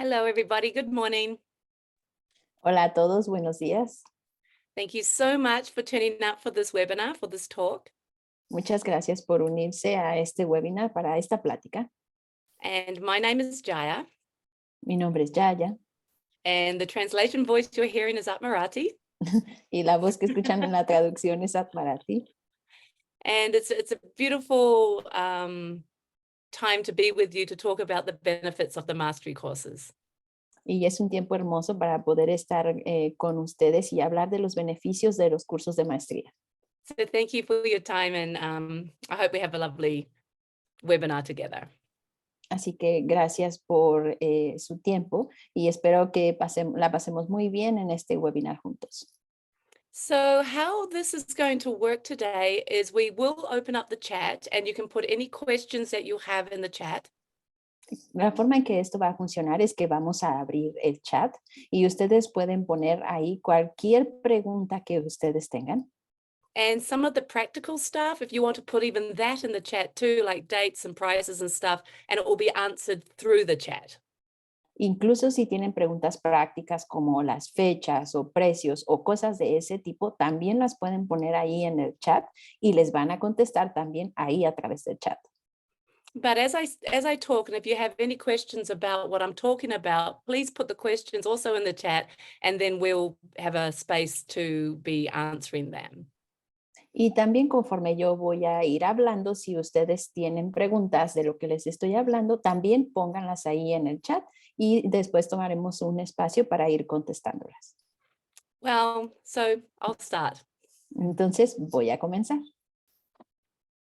Hello, everybody. Good morning. Hola a todos, buenos días. Thank you so much for turning up for this webinar, for this talk. Muchas gracias por unirse a este webinar para esta plática. And my name is Jaya, Mi nombre es Yaya and the translation voice you're hearing is Atmarati. y la voz que escuchan en la traducción es Atmarati. And it's a beautiful time to be with you to talk about the benefits of the mastery courses. Y es un tiempo hermoso para poder estar con ustedes y hablar de los beneficios de los cursos de maestría. So thank you for your time, and I hope we have a lovely webinar together. Así que gracias por su tiempo y espero que la pasemos muy bien en este webinar juntos. So how this is going to work today is we will open up the chat, and you can put any questions that you have in the chat. La forma en que esto va a funcionar es que vamos a abrir el chat y ustedes pueden poner ahí cualquier pregunta que ustedes tengan. And some of the practical stuff, if you want to put even that in the chat too, like dates and prices and stuff, and it will be answered through the chat. Incluso si tienen preguntas prácticas como las fechas o precios o cosas de ese tipo, también las pueden poner ahí en el chat y les van a contestar también ahí a través del chat. But as I talk, and if you have any questions about what I'm talking about, please put the questions also in the chat, and then we'll have a space to be answering them. Y también conforme yo voy a ir hablando, si ustedes tienen preguntas de lo que les estoy hablando, también pónganlas ahí en el chat y después tomaremos un espacio para ir contestándolas. Well, so I'll start. Entonces voy a comenzar.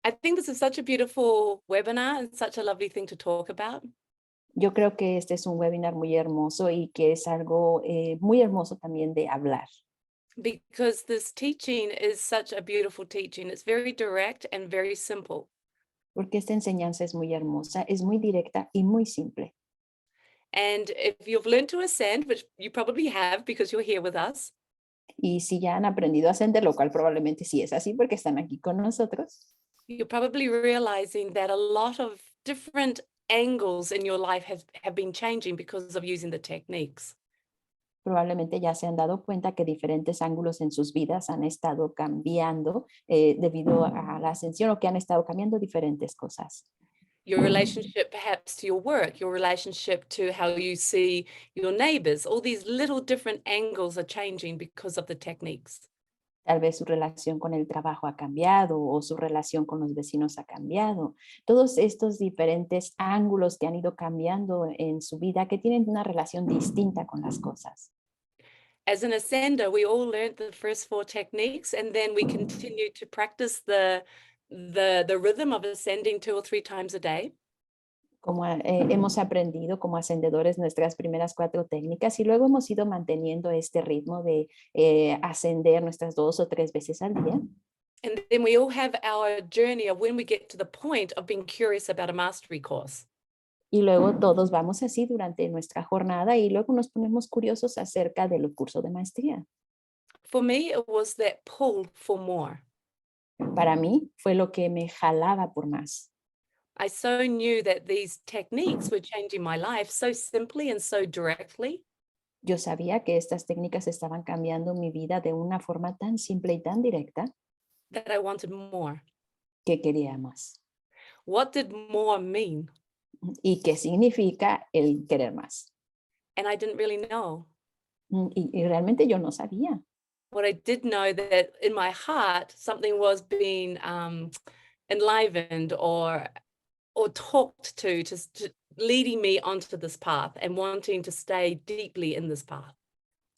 I think this is such a beautiful webinar and such a lovely thing to talk about. Yo creo que este es un webinar muy hermoso y que es algo muy hermoso también de hablar. Because this teaching is such a beautiful teaching. It's very direct and very simple. Porque esta enseñanza es muy hermosa, es muy directa y muy simple. And if you've learned to ascend, which you probably have because you're here with us, Y si ya han aprendido a ascender, lo cual probablemente sí es así porque están aquí con nosotros, you're probably realizing that a lot of different angles in your life have been changing because of using the techniques. probablemente ya se han dado cuenta que diferentes ángulos en sus vidas han estado cambiando debido a la ascensión o que han estado cambiando diferentes cosas. Your relationship perhaps to your work, your relationship to how you see your neighbors, all these little different angles are changing because of the techniques. Tal vez su relación con el trabajo ha cambiado o su relación con los vecinos ha cambiado. Todos estos diferentes ángulos que han ido cambiando en su vida, que tienen una relación distinta con las cosas. As an ascender, we all learned the first four techniques, and then we continued to practice the rhythm of ascending 2 or 3 times a day. Como hemos aprendido como ascendedores nuestras primeras 4 técnicas y luego hemos ido manteniendo este ritmo de ascender nuestras 2 o 3 veces al día. And then we all have our journey of when we get to the point of being curious about a mastery course. Y luego todos vamos así durante nuestra jornada y luego nos ponemos curiosos acerca del curso de maestría. For me, it was that pull for more. Para mí fue lo que me jalaba por más. I so knew that these techniques were changing my life so simply and so directly. Yo sabía que estas técnicas estaban cambiando mi vida de una forma tan simple y tan directa That I wanted more. que quería más. What did more mean? ¿Y qué significa el querer más? And I didn't really know. Y realmente yo no sabía. What I did know that in my heart, something was being enlivened or talked to leading me onto this path and wanting to stay deeply in this path.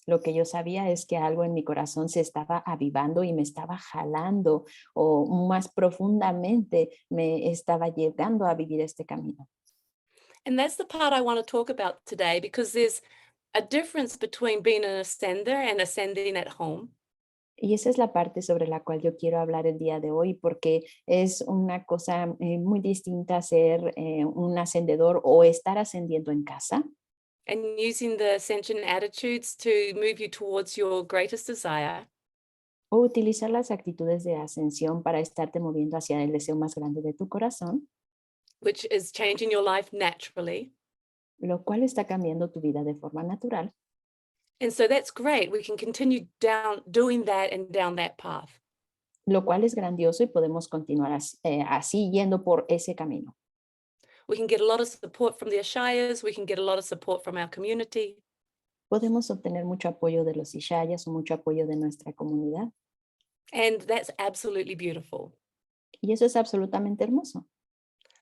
Lo que yo sabía es que algo en mi corazón se estaba avivando y me estaba jalando o más profundamente me estaba llegando a vivir este camino. And that's the part I want to talk about today, because there's a difference between being an ascender and ascending at home. Y esa es la parte sobre la cual yo quiero hablar el día de hoy, porque es una cosa muy distinta ser un ascendedor o estar ascendiendo en casa And using the ascension attitudes to move you towards your greatest desire, o utilizar las actitudes de ascensión para estarte moviendo hacia el deseo más grande de tu corazón, which is changing your life naturally. lo cual está cambiando tu vida de forma natural, And so that's great. We can continue down doing that and down that path. lo cual es grandioso y podemos continuar así yendo por ese camino. We can get a lot of support from the Ashayas. We can get a lot of support from our community. Podemos obtener mucho apoyo de los Ishayas o mucho apoyo de nuestra comunidad. And that's absolutely beautiful. Y eso es absolutamente hermoso.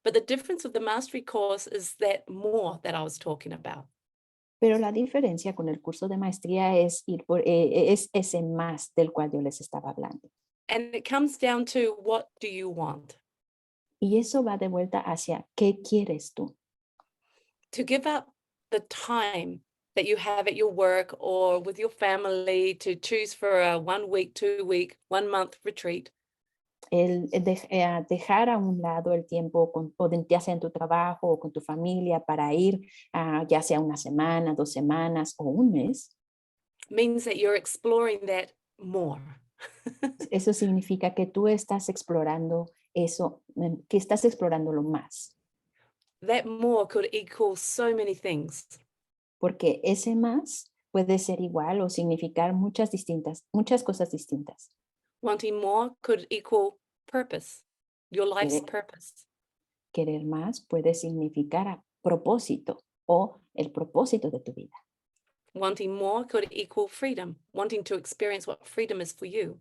But the difference with the mastery course is that more that I was talking about. Pero la diferencia con el curso de maestría es, es ese más del cual yo les estaba hablando. And it comes down to, what do you want? Y eso va de vuelta hacia qué quieres tú. To give up the time that you have at your work or with your family to choose for a 1 week, 2 week, 1 month retreat. Dejar a un lado el tiempo, ya sea en tu trabajo o con tu familia, para ir ya sea una semana, 2 semanas o un mes, Means that you're exploring that more. eso significa que tú estás explorando eso, que estás explorándolo más, That more could equal so many things. porque ese más puede ser igual o significar muchas cosas distintas. Wanting more could equal purpose, your life's Querer, purpose. querer más puede significar propósito o el propósito de tu vida. Wanting more could equal freedom, wanting to experience what freedom is for you.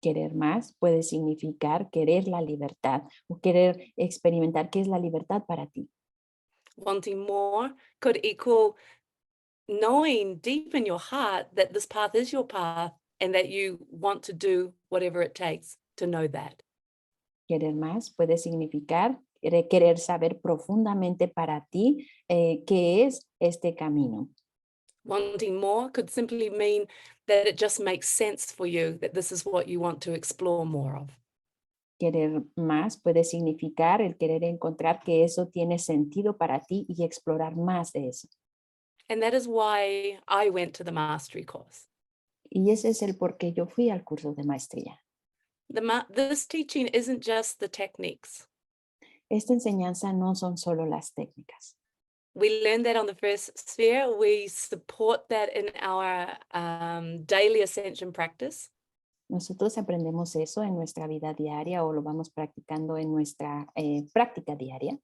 Querer más puede significar querer la libertad o querer experimentar qué es la libertad para ti. Wanting more could equal knowing deep in your heart that this path is your path and that you want to do whatever it takes to know that. Querer más puede significar querer saber profundamente para ti qué es este camino. Wanting more could simply mean that it just makes sense for you, that this is what you want to explore more of. Querer más puede significar el querer encontrar que eso tiene sentido para ti y explorar más de eso. And that is why I went to the mastery course. Y ese es el por qué yo fui al curso de maestría. This teaching isn't just the techniques. Esta enseñanza no son solo las técnicas. We learned that on the first sphere. We support that in our daily ascension practice. Nosotros aprendemos eso en nuestra vida diaria o lo vamos practicando en nuestra práctica diaria.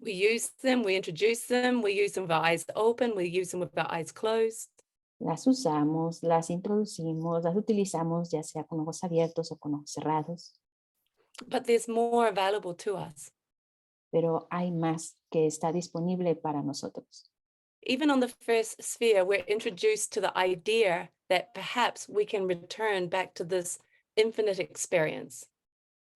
We use them, we introduce them, we use them with our eyes open, we use them with our eyes closed. Las usamos, las introducimos, las utilizamos ya sea con ojos abiertos o con ojos cerrados, But there's more available to us. pero hay más que está disponible para nosotros. Even on the first sphere, we're introduced to the idea that perhaps we can return back to this infinite experience.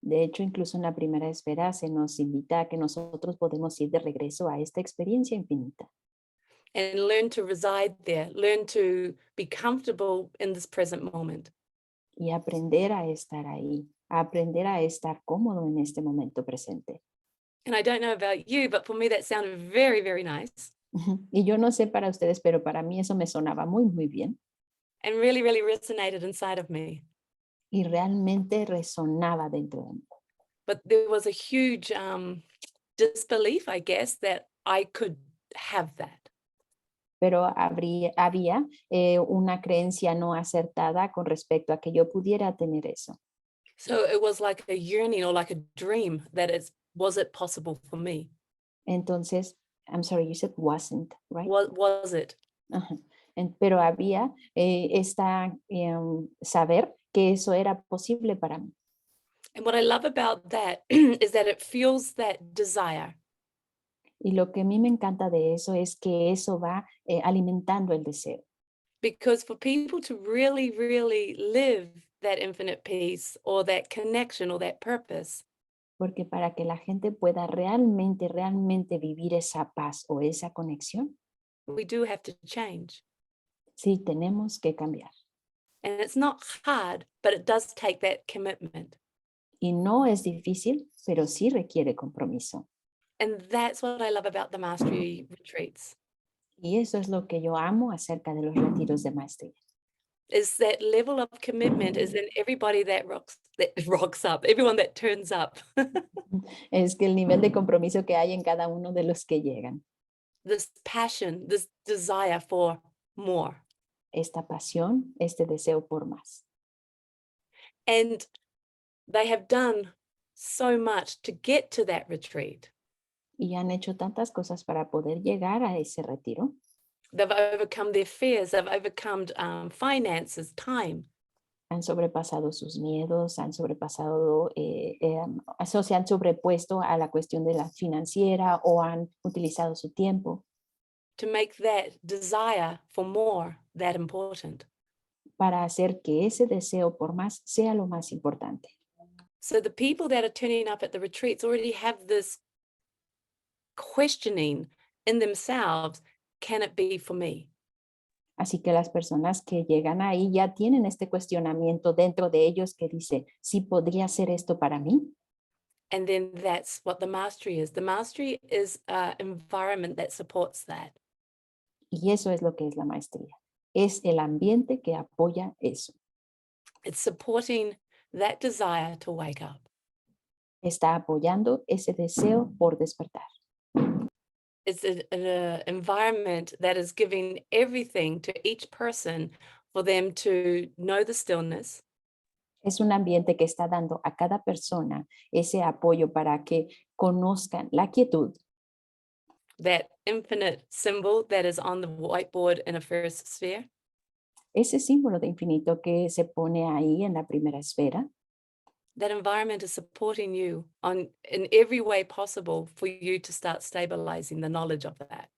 De hecho, incluso en la primera esfera se nos invita a que nosotros podemos ir de regreso a esta experiencia infinita And learn to reside there, learn to be comfortable in this present moment. y aprender a estar ahí, a aprender a estar cómodo en este momento presente. And I don't know about you, but for me that sounded very, very nice Y yo no sé para ustedes, pero para mí eso me sonaba muy, muy bien and really, really resonated inside of me. y realmente resonaba dentro de mí. But there was a huge disbelief, I guess, that I could have that. Pero había una creencia no acertada con respecto a que yo pudiera tener eso. So it was like a yearning or like a dream that was it possible for me? Entonces, I'm sorry, you said wasn't, right? Was it? Ajá. Pero había saber que eso era posible para mí. And what I love about that is that it fuels that desire. Y lo que a mí me encanta de eso es que eso va alimentando el deseo. Because for people to really, really live that infinite peace or that connection or that purpose, Porque para que la gente pueda realmente, realmente vivir esa paz o esa conexión, we do have to change. sí tenemos que cambiar. And it's not hard, but it does take that commitment. Y no es difícil, pero sí requiere compromiso. And that's what I love about the mastery retreats. Y eso es lo que yo amo acerca de los retiros de maestría. Is that level of commitment is in everybody that rocks up, everyone that turns up. Es que el nivel de compromiso que hay en cada uno de los que llegan. this passion, this desire for more. esta pasión, este deseo por más. And they have done so much to get to that retreat. Y han hecho tantas cosas para poder llegar a ese retiro. They've overcome their fears, they've overcome finances, time. Han sobrepasado sus miedos, han sobrepasado, se han sobrepuesto a la cuestión de la financiera o han utilizado su tiempo To make that desire for more that important. para hacer que ese deseo por más sea lo más importante. So the people that are turning up at the retreats already have this questioning in themselves, can it be for me? Así que las personas que llegan ahí ya tienen este cuestionamiento dentro de ellos que dice, ¿sí podría ser esto para mí? And then that's what the mastery is. The mastery is an environment that supports that. Y eso es lo que es la maestría. Es el ambiente que apoya eso. It's supporting that desire to wake up. Está apoyando ese deseo por despertar. It's an environment that is giving everything to each person for them to know the stillness, Es un ambiente que está dando a cada persona ese apoyo para que conozcan la quietud, that infinite symbol that is on the whiteboard in a first sphere. ese símbolo de infinito que se pone ahí en la primera esfera. That environment is supporting you in every way possible for you to start stabilizing the knowledge of that.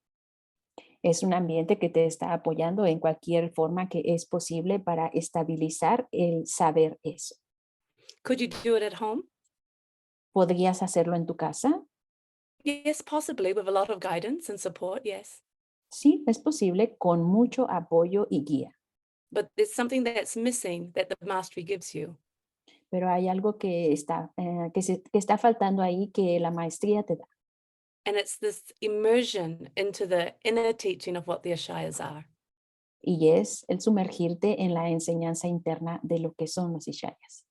Es un ambiente que te está apoyando en cualquier forma que es posible para estabilizar el saber eso. Could you do it at home? ¿Podrías hacerlo en tu casa? Yes, possibly with a lot of guidance and support, yes. Sí, es posible con mucho apoyo y guía, But there's something that's missing that the mastery gives you. pero hay algo que que está faltando ahí que la maestría te da. And it's this immersion into the inner teaching of what the Ashayas are. Y es el sumergirte en la enseñanza interna de lo que son los ishayas.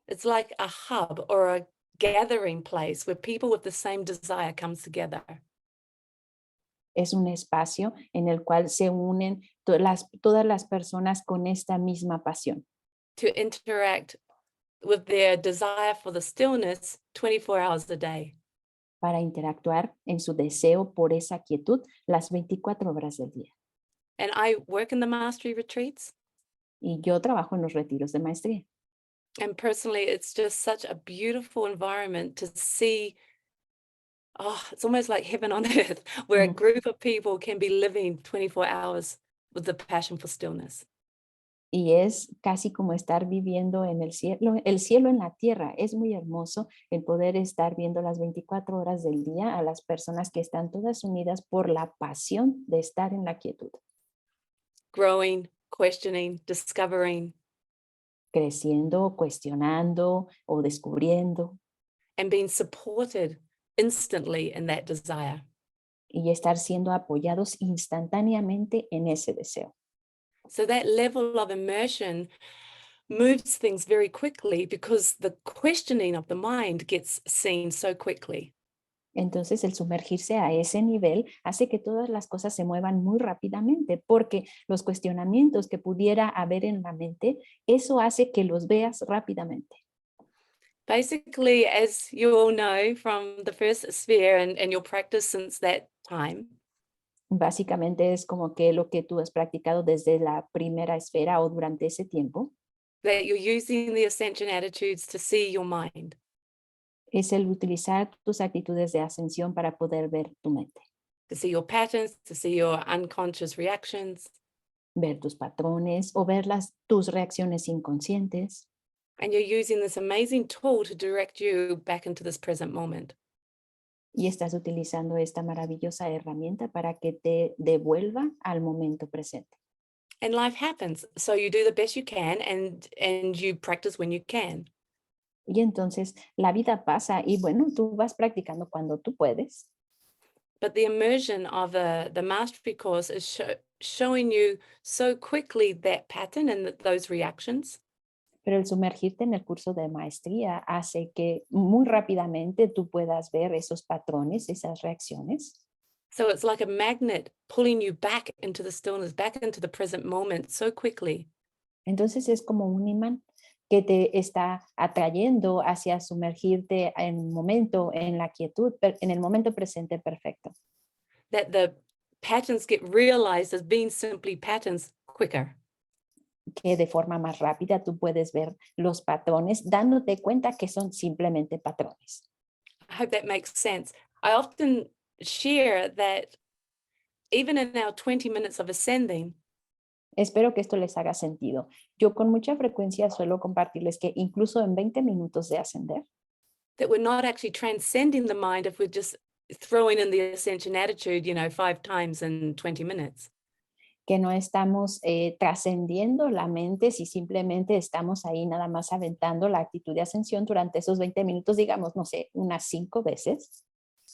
It's like a hub or a gathering place where people with the same desire comes together. Es un espacio en el cual se unen todas las personas con esta misma pasión To interact with their desire for the stillness 24 hours a day. para interactuar en su deseo por esa quietud las 24 horas del día. And I work in the mastery retreats. Y yo trabajo en los retiros de maestría. And personally, it's just such a beautiful environment to see. Oh, it's almost like heaven on earth, where a Mm. group of people can be living 24 hours with the passion for stillness. Y es casi como estar viviendo en el cielo en la tierra. Es muy hermoso el poder estar viendo las 24 horas del día a las personas que están todas unidas por la pasión de estar en la quietud, Growing, questioning, discovering, creciendo, cuestionando o descubriendo and being supported instantly in that desire. y estar siendo apoyados instantáneamente en ese deseo. So that level of immersion moves things very quickly because the questioning of the mind gets seen so quickly. Entonces, el sumergirse a ese nivel hace que todas las cosas se muevan muy rápidamente, porque los cuestionamientos que pudiera haber en la mente, eso hace que los veas rápidamente. Basically, as you all know from the first sphere and your practice since that time, Básicamente es como que lo que tú has practicado desde la primera esfera o durante ese tiempo, that you're using the ascension attitudes to see your mind. es el utilizar tus actitudes de ascensión para poder ver tu mente, To see your patterns, to see your unconscious reactions, ver tus patrones o ver tus reacciones inconscientes. and you're using this amazing tool to direct you back into this present moment. Y estás utilizando esta maravillosa herramienta para que te devuelva al momento presente. And life happens, so you do the best you can and you practice when you can. Y entonces la vida pasa y bueno, tú vas practicando cuando tú puedes, But the immersion of the mastery course is showing you so quickly that pattern and those reactions. pero el sumergirte en el curso de maestría hace que muy rápidamente tú puedas ver esos patrones, esas reacciones. So it's like a magnet pulling you back into the stillness, back into the present moment so quickly. Entonces es como un imán que te está atrayendo hacia sumergirte en momento, en la quietud, en el momento presente perfecto. That the patterns get realized as being simply patterns quicker. Que de forma más rápida tú puedes ver los patrones dándote cuenta que son simplemente patrones. I hope that makes sense. I often share that even in our 20 minutes of ascending, Espero que esto les haga sentido. Yo con mucha frecuencia suelo compartirles que incluso en 20 minutos de ascender, that we're not actually transcending the mind if we're just throwing in the ascension attitude, 5 times in 20 minutes. que no estamos trascendiendo la mente si simplemente estamos ahí nada más aventando la actitud de ascensión durante esos 20 minutos, digamos, no sé, unas 5 veces.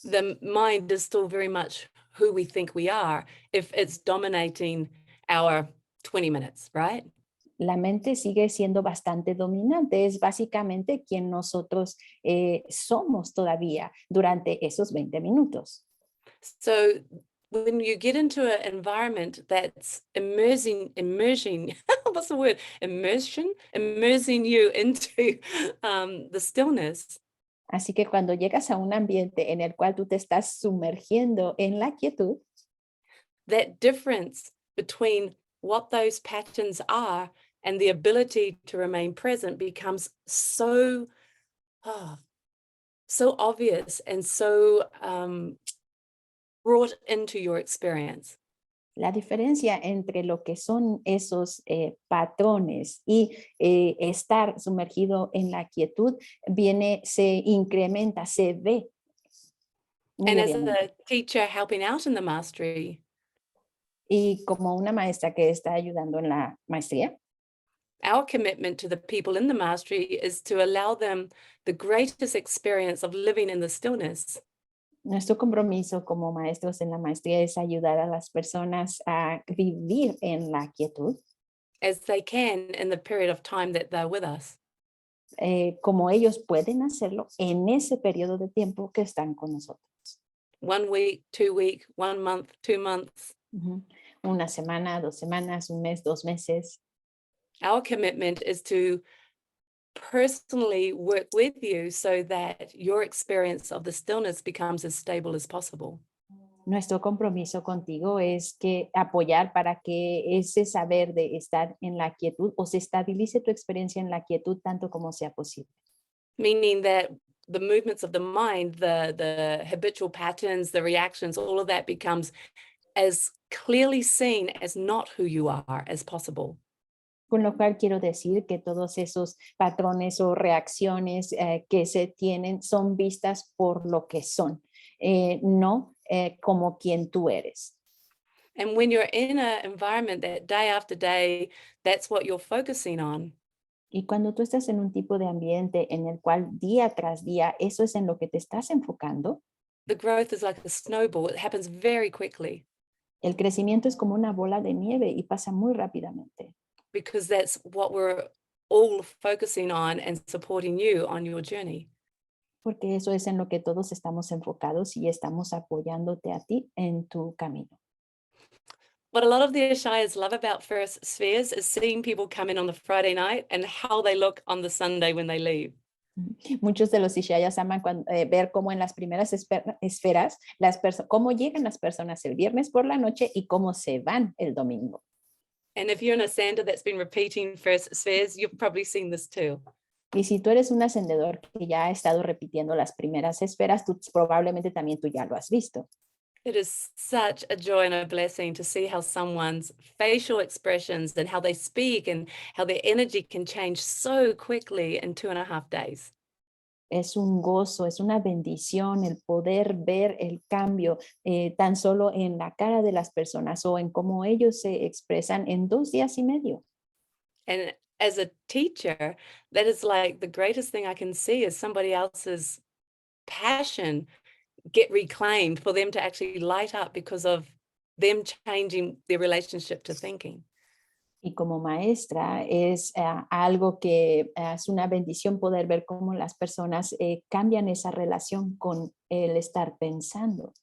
The mind is still very much who we think we are if it's dominating our 20 minutes, right? La mente sigue siendo bastante dominante, es básicamente quien nosotros somos todavía durante esos 20 minutos. So when you get into an environment that's immersing, what's the word? Immersing you into the stillness, Así que cuando llegas a un ambiente en el cual tú te estás sumergiendo en la quietud, that difference between what those patterns are and the ability to remain present becomes so, oh, so obvious and so brought into your experience. la diferencia entre lo que son esos patrones y estar sumergido en la quietud viene, se incrementa, se ve muy And as obviamente. a teacher helping out in the mastery, Y como una maestra que está ayudando en la maestría, our commitment to the people in the mastery is to allow them the greatest experience of living in the stillness. nuestro compromiso como maestros en la maestría es ayudar a las personas a vivir en la quietud As they can in the period of time that they're with us. como ellos pueden hacerlo en ese periodo de tiempo que están con nosotros. 1 week, 2 week, 1 month, 2 months. Ujú. Una semana, 2 semanas, un mes, 2 meses. Our commitment is to personally work with you so that your experience of the stillness becomes as stable as possible. Nuestro compromiso contigo es que apoyar para que ese saber de estar en la quietud o se estabilice tu experiencia en la quietud tanto como sea posible. Meaning that the movements of the mind, the habitual patterns, the reactions, all of that becomes as clearly seen as not who you are as possible. Con lo cual quiero decir que todos esos patrones o reacciones que se tienen son vistas por lo que son, no como quien tú eres. And when you're in an environment that day after day, that's what you're focusing on, Y cuando tú estás en un tipo de ambiente en el cual día tras día eso es en lo que te estás enfocando, the growth is like a snowball. It happens very quickly el crecimiento es como una bola de nieve y pasa muy rápidamente, because that's what we're all focusing on and supporting you on your journey. porque eso es en lo que todos estamos enfocados y estamos apoyándote a ti en tu camino. What a lot of the Ashayas love about first spheres is seeing people come in on the Friday night and how they look on the Sunday when they leave. Muchos de los Ishayas aman ver cómo en las primeras esferas, cómo llegan las personas el viernes por la noche y cómo se van el domingo. And if you're an ascender that's been repeating first spheres, you've probably seen this too. Y si tú eres un ascendedor que ya ha estado repitiendo las primeras esferas, tú probablemente también tú ya lo has visto. It is such a joy and a blessing to see how someone's facial expressions and how they speak and how their energy can change so quickly in 2.5 days. Es un gozo, es una bendición el poder ver el cambio tan solo en la cara de las personas o en cómo ellos se expresan en 2 días y medio. And as a teacher, that is like the greatest thing I can see is somebody else's passion get reclaimed for them to actually light up because of them changing their relationship to thinking. Y como maestra es algo que es una bendición poder ver cómo las personas cambian esa relación con el estar pensando.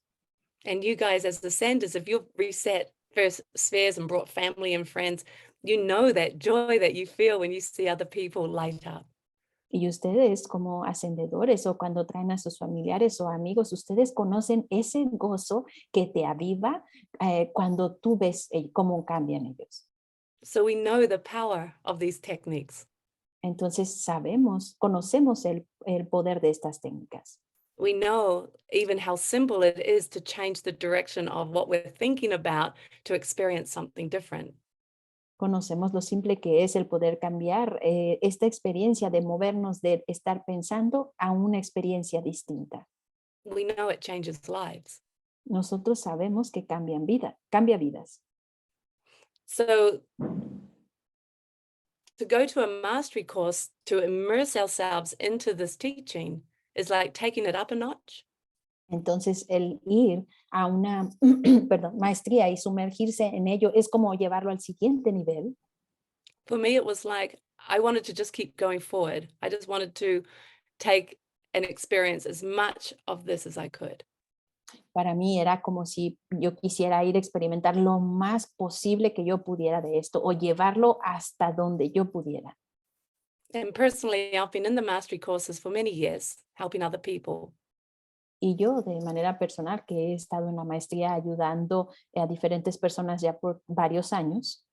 And you guys, as the senders, if you've reset first spheres and brought family and friends, you know that joy that you feel when you see other people light up. Y ustedes como ascendedores o cuando traen a sus familiares o amigos, ustedes conocen ese gozo que te aviva cuando tú ves cómo cambian ellos. So we know the power of these techniques. Entonces sabemos, conocemos el poder de estas técnicas. We know even how simple it is to change the direction of what we're thinking about to experience something different. Conocemos lo simple que es el poder cambiar esta experiencia de movernos de estar pensando a una experiencia distinta. We know it changes lives. Nosotros sabemos que cambia vidas. So to go to a mastery course to immerse ourselves into this teaching is like taking it up a notch. Entonces, el ir a una perdón, maestría y sumergirse en ello es como llevarlo al siguiente nivel. For me, it was like I wanted to just keep going forward. I just wanted to take and experience as much of this as I could. Para mí era como si yo quisiera ir a experimentar lo más posible que yo pudiera de esto o llevarlo hasta donde yo pudiera. And personally, I've been in the mastery courses for many years, helping other people. Y yo de manera personal, que he estado en la maestría ayudando a diferentes personas ya por varios años,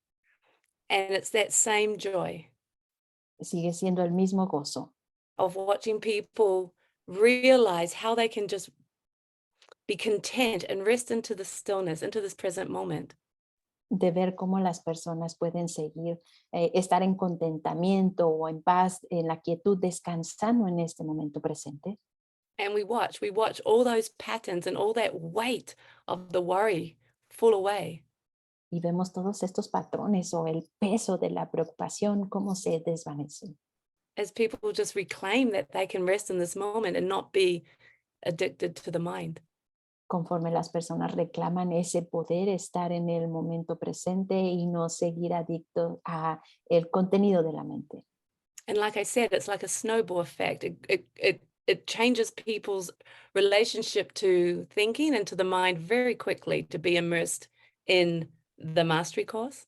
And it's that same joy sigue siendo el mismo gozo of watching people realize how they can just be content and rest into the stillness, into this present moment. de ver cómo las personas pueden seguir, estar en contentamiento o en paz, en la quietud, descansando en este momento presente. And we watch all those patterns and all that weight of the worry fall away. Y vemos todos estos patrones o el peso de la preocupación, cómo se desvanecen. As people just reclaim that they can rest in this moment and not be addicted to the mind. Conforme las personas reclaman ese poder estar en el momento presente y no seguir adicto a el contenido de la mente. And like I said, it's like a snowball effect. It changes people's relationship to thinking and to the mind very quickly to be immersed in the mastery course.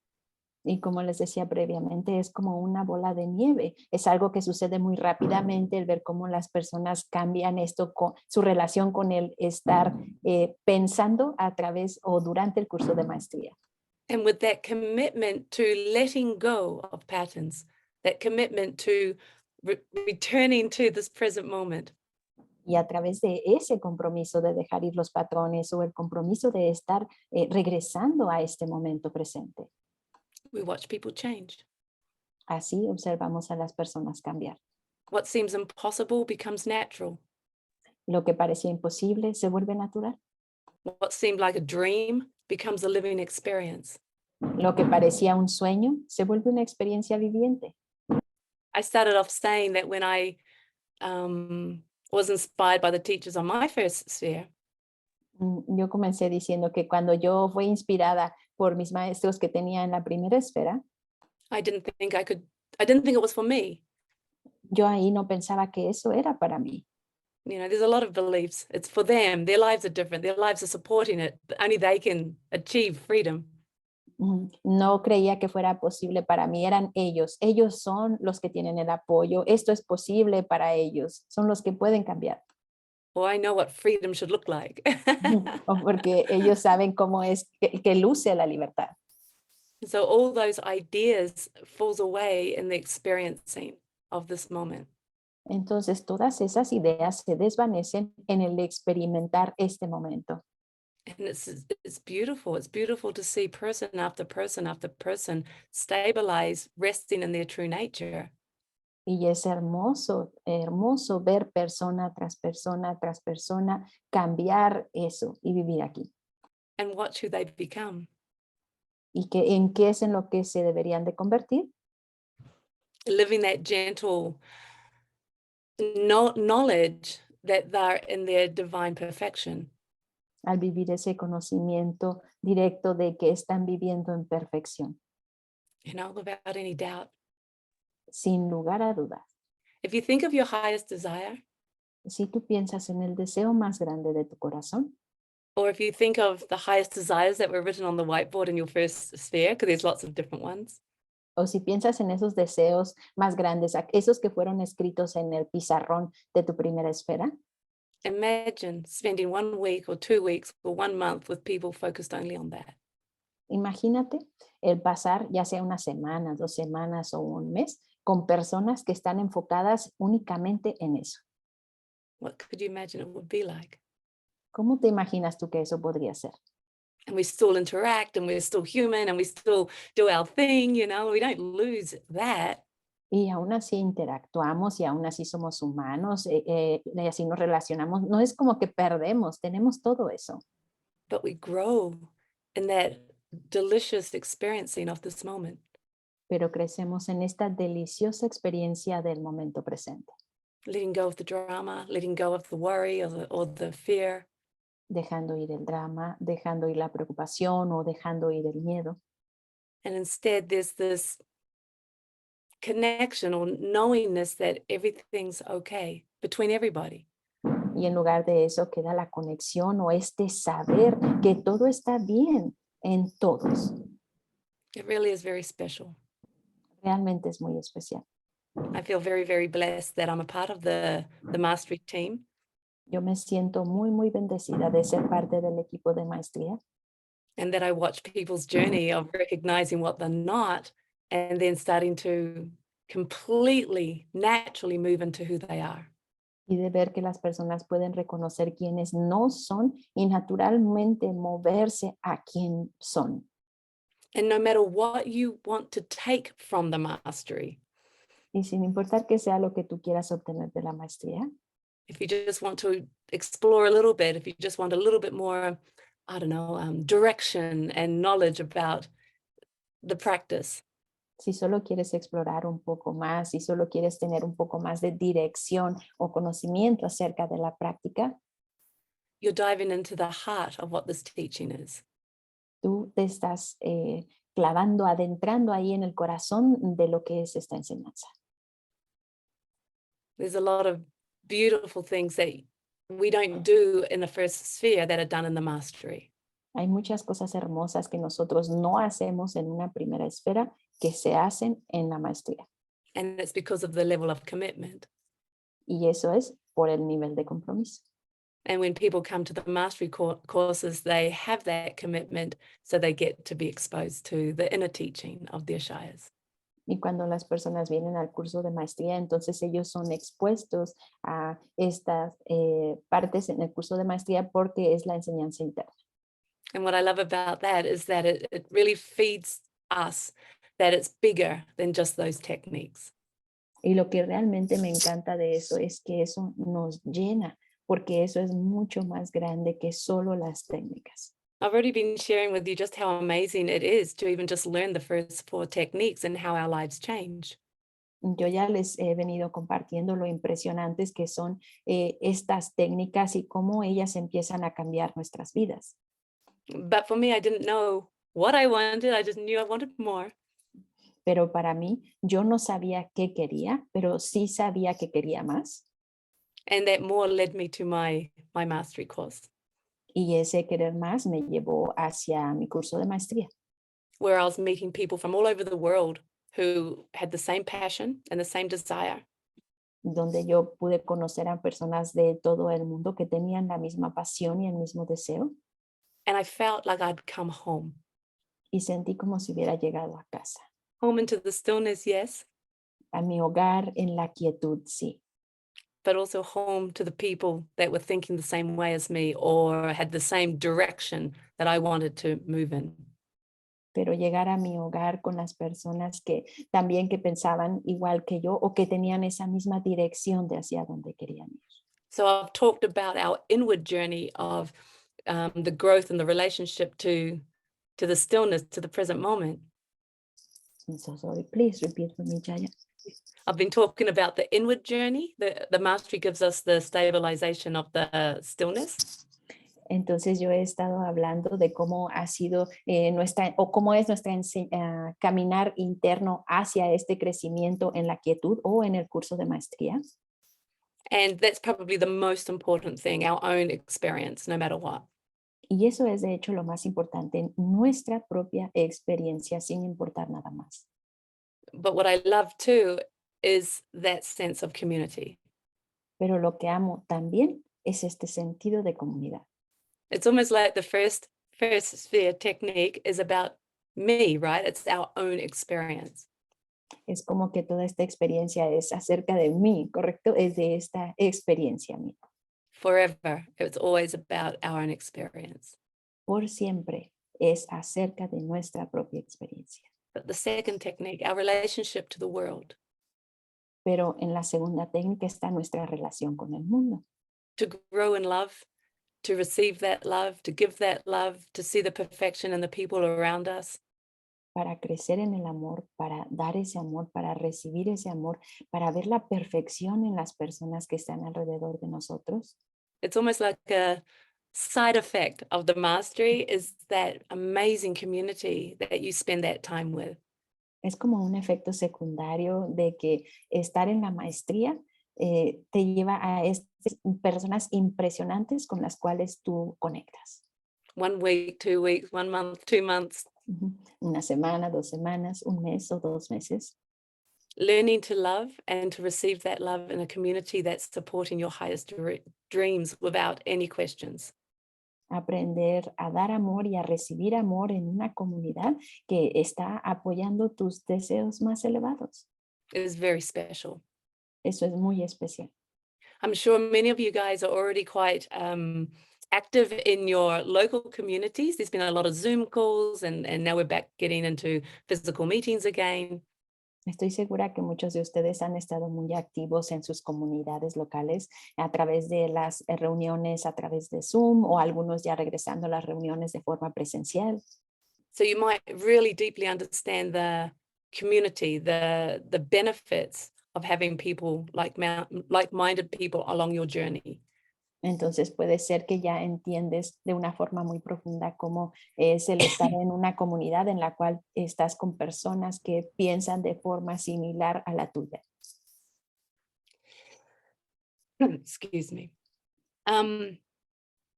Y como les decía previamente, es como una bola de nieve. Es algo que sucede muy rápidamente el ver cómo las personas cambian esto, con su relación con el estar pensando a través o durante el curso de maestría. And with that commitment to letting go of patterns, that commitment to returning to this present moment. Y a través de ese compromiso de dejar ir los patrones o el compromiso de estar regresando a este momento presente. We watch people change. Así observamos a las personas cambiar. What seems impossible becomes natural. Lo que parecía imposible se vuelve natural. What seemed like a dream becomes a living experience. Lo que parecía un sueño se vuelve una experiencia viviente. I started off saying that when I was inspired by the teachers on my first sphere, Yo comencé diciendo que cuando yo fui inspirada por mis maestros que tenía en la primera esfera, I didn't think it was for me. yo ahí no pensaba que eso era para mí. You know, there's a lot of beliefs. It's for them. Their lives are different. Their lives are supporting it. Only they can achieve freedom. No creía que fuera posible para mí, eran ellos. Ellos son los que tienen el apoyo. Esto es posible para ellos. Son los que pueden cambiar. Or I know what freedom should look like. O porque ellos saben cómo es que luce la libertad. So all those ideas falls away in the experiencing of this moment. Entonces todas esas ideas se desvanecen en el experimentar este momento. And it's beautiful. It's beautiful to see person after person after person stabilize, resting in their true nature. Y es hermoso, hermoso ver persona tras persona tras persona cambiar eso y vivir aquí. And watch who they've become. ¿Y que, en qué es en lo que se deberían de convertir? Living that gentle knowledge that they're in their divine perfection. Al vivir ese conocimiento directo de que están viviendo en perfección, You know, without any doubt. sin lugar a dudas. If you think of your highest desire, Si tú piensas en el deseo más grande de tu corazón, Or if you think of the highest desires that were written on the whiteboard in your first sphere, because there's lots of different ones. O si piensas en esos deseos más grandes, esos que fueron escritos en el pizarrón de tu primera esfera, Imagine spending 1 week or 2 weeks or 1 month with people focused only on that. imagínate el pasar ya sea una semana, 2 semanas o un mes con personas que están enfocadas únicamente en eso. What could you imagine it would be like? ¿Cómo te imaginas tú que eso podría ser? And we still interact and we're still human and we still do our thing, we don't lose that, Y aún así interactuamos y aún así somos humanos y así nos relacionamos. No es como que perdemos, tenemos todo eso, but we grow in that delicious experiencing of this moment, pero crecemos en esta deliciosa experiencia del momento presente, letting go of the drama, letting go of the worry or the fear, dejando ir el drama, dejando ir la preocupación o dejando ir el miedo. and instead there's this connection or knowingness that everything's okay between everybody. Y en lugar de eso queda la conexión o este saber que todo está bien en todos. It really is very special. Realmente es muy especial. I feel very, very blessed that I'm a part of the Mastery team, Yo me siento muy, muy bendecida de ser parte del equipo de maestría and that I watch people's journey of recognizing what they're not and then starting to completely naturally move into who they are. y de ver que las personas pueden reconocer quiénes no son y naturalmente moverse a quién son. And no matter what you want to take from the mastery, Y sin importar qué sea lo que tú quieras obtener de la maestría, if you just want to explore a little bit, if you just want a little bit more, I don't know, direction and knowledge about the practice, si solo quieres explorar un poco más, si solo quieres tener un poco más de dirección o conocimiento acerca de la práctica, you're diving into the heart of what this teaching is. tú te estás clavando, adentrando ahí en el corazón de lo que es esta enseñanza. There's a lot of beautiful things that we don't do in the first sphere that are done in the mastery. Hay muchas cosas hermosas que nosotros no hacemos en una primera esfera que se hacen en la maestría. And it's because of the level of commitment. Y eso es por el nivel de compromiso. And when people come to the mastery courses, they have that commitment, so they get to be exposed to the inner teaching of the Ashayas. Y cuando las personas vienen al curso de maestría, entonces ellos son expuestos a estas partes en el curso de maestría porque es la enseñanza interna. And what I love about that is that it really feeds us that it's bigger than just those techniques. Y lo que realmente me encanta de eso es que eso nos llena, porque eso es mucho más grande que solo las técnicas. I've already been sharing with you just how amazing it is to even just learn the first 4 techniques and how our lives change. Yo ya les he venido compartiendo lo impresionantes que son estas técnicas y cómo ellas empiezan a cambiar nuestras vidas. But for me, I didn't know what I wanted. I just knew I wanted more. Pero para mí, yo no sabía qué quería, pero sí sabía que quería más. And that more led me to my mastery course, Y ese querer más me llevó hacia mi curso de maestría, where I was meeting people from all over the world who had the same passion and the same desire. donde yo pude conocer a personas de todo el mundo que tenían la misma pasión y el mismo deseo. And I felt like I'd come home. Y sentí como si hubiera llegado a casa, Home into the stillness, yes, a mi hogar en la quietud, sí, but also home to the people that were thinking the same way as me or had the same direction that I wanted to move in. pero llegar a mi hogar con las personas que también que pensaban igual que yo o que tenían esa misma dirección de hacia donde querían ir. So I've talked about our inward journey of the growth and the relationship to the stillness, to the present moment. I'm so sorry, please repeat for me, Jaya. I've been talking about the inward journey. The mastery gives us the stabilization of the stillness. Entonces yo he estado hablando de cómo ha sido nuestra, o cómo es nuestra caminar interno hacia este crecimiento en la quietud o en el curso de maestría. And that's probably the most important thing, our own experience, no matter what. Y eso es de hecho lo más importante, nuestra propia experiencia sin importar nada más. But what I love too is that sense of community. Pero lo que amo también es este sentido de comunidad. It's almost like the first sphere technique is about me, right? It's our own experience. Es como que toda esta experiencia es acerca de mí, ¿correcto? Es de esta experiencia mía. Forever, it's always about our own experience. Por siempre es acerca de nuestra propia experiencia. But the second technique, our relationship to the world, Pero en la segunda técnica está nuestra relación con el mundo. to grow in love, to receive that love, to give that love, to see the perfection in the people around us. Para crecer en el amor, para dar ese amor, para recibir ese amor, para ver la perfección en las personas que están alrededor de nosotros. It's almost like a side effect of the mastery is that amazing community that you spend that time with. Es como un efecto secundario de que estar en la maestría te lleva a estas personas impresionantes con las cuales tú conectas. 1 week, 2 weeks, 1 month, 2 months, Ujú. Una semana, 2 semanas, un mes o 2 meses. learning to love and to receive that love in a community that's supporting your highest dreams without any questions. Aprender a dar amor y a recibir amor en una comunidad que está apoyando tus deseos más elevados. It is very special. Eso es muy especial. I'm sure many of you guys are already quite active in your local communities. There's been a lot of Zoom calls, and now we're back getting into physical meetings again. Estoy segura que muchos de ustedes han estado muy activos en sus comunidades locales a través de las reuniones, a través de Zoom o algunos ya regresando a las reuniones de forma presencial. So you might really deeply understand the community, the benefits of having people like-minded people along your journey. Entonces puede ser que ya entiendes de una forma muy profunda cómo es el estar en una comunidad en la cual estás con personas que piensan de forma similar a la tuya. Excuse me.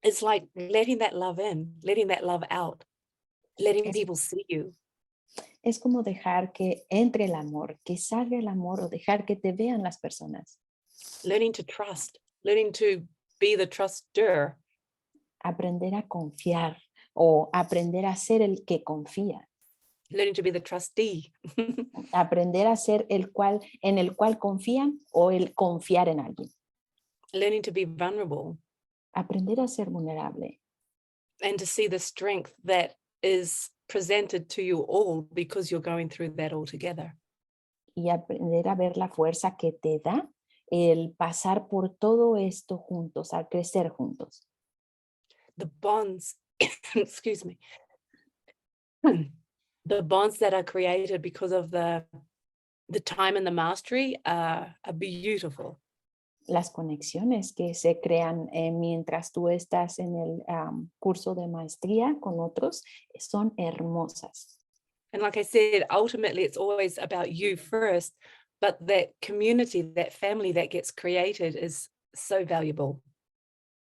It's like letting that love in, letting that love out, letting Es, people see you. es como dejar que entre el amor, que salga el amor o dejar que te vean las personas. Learning to trust, learning to be the truster, Aprender a confiar o aprender a ser el que confía. learning to be the trustee. Aprender a ser el cual, en el cual confían o el confiar en alguien. Learning to be vulnerable Aprender a ser vulnerable and to see the strength that is presented to you all because you're going through that all together. y aprender a ver la fuerza que te da el pasar por todo esto juntos, al crecer juntos. The bonds, excuse me, the bonds that are created because of the time and the mastery are beautiful. Las conexiones que se crean mientras tú estás en el curso de maestría con otros son hermosas. And like I said, ultimately, it's always about you first, but that community, that family that gets created is so valuable.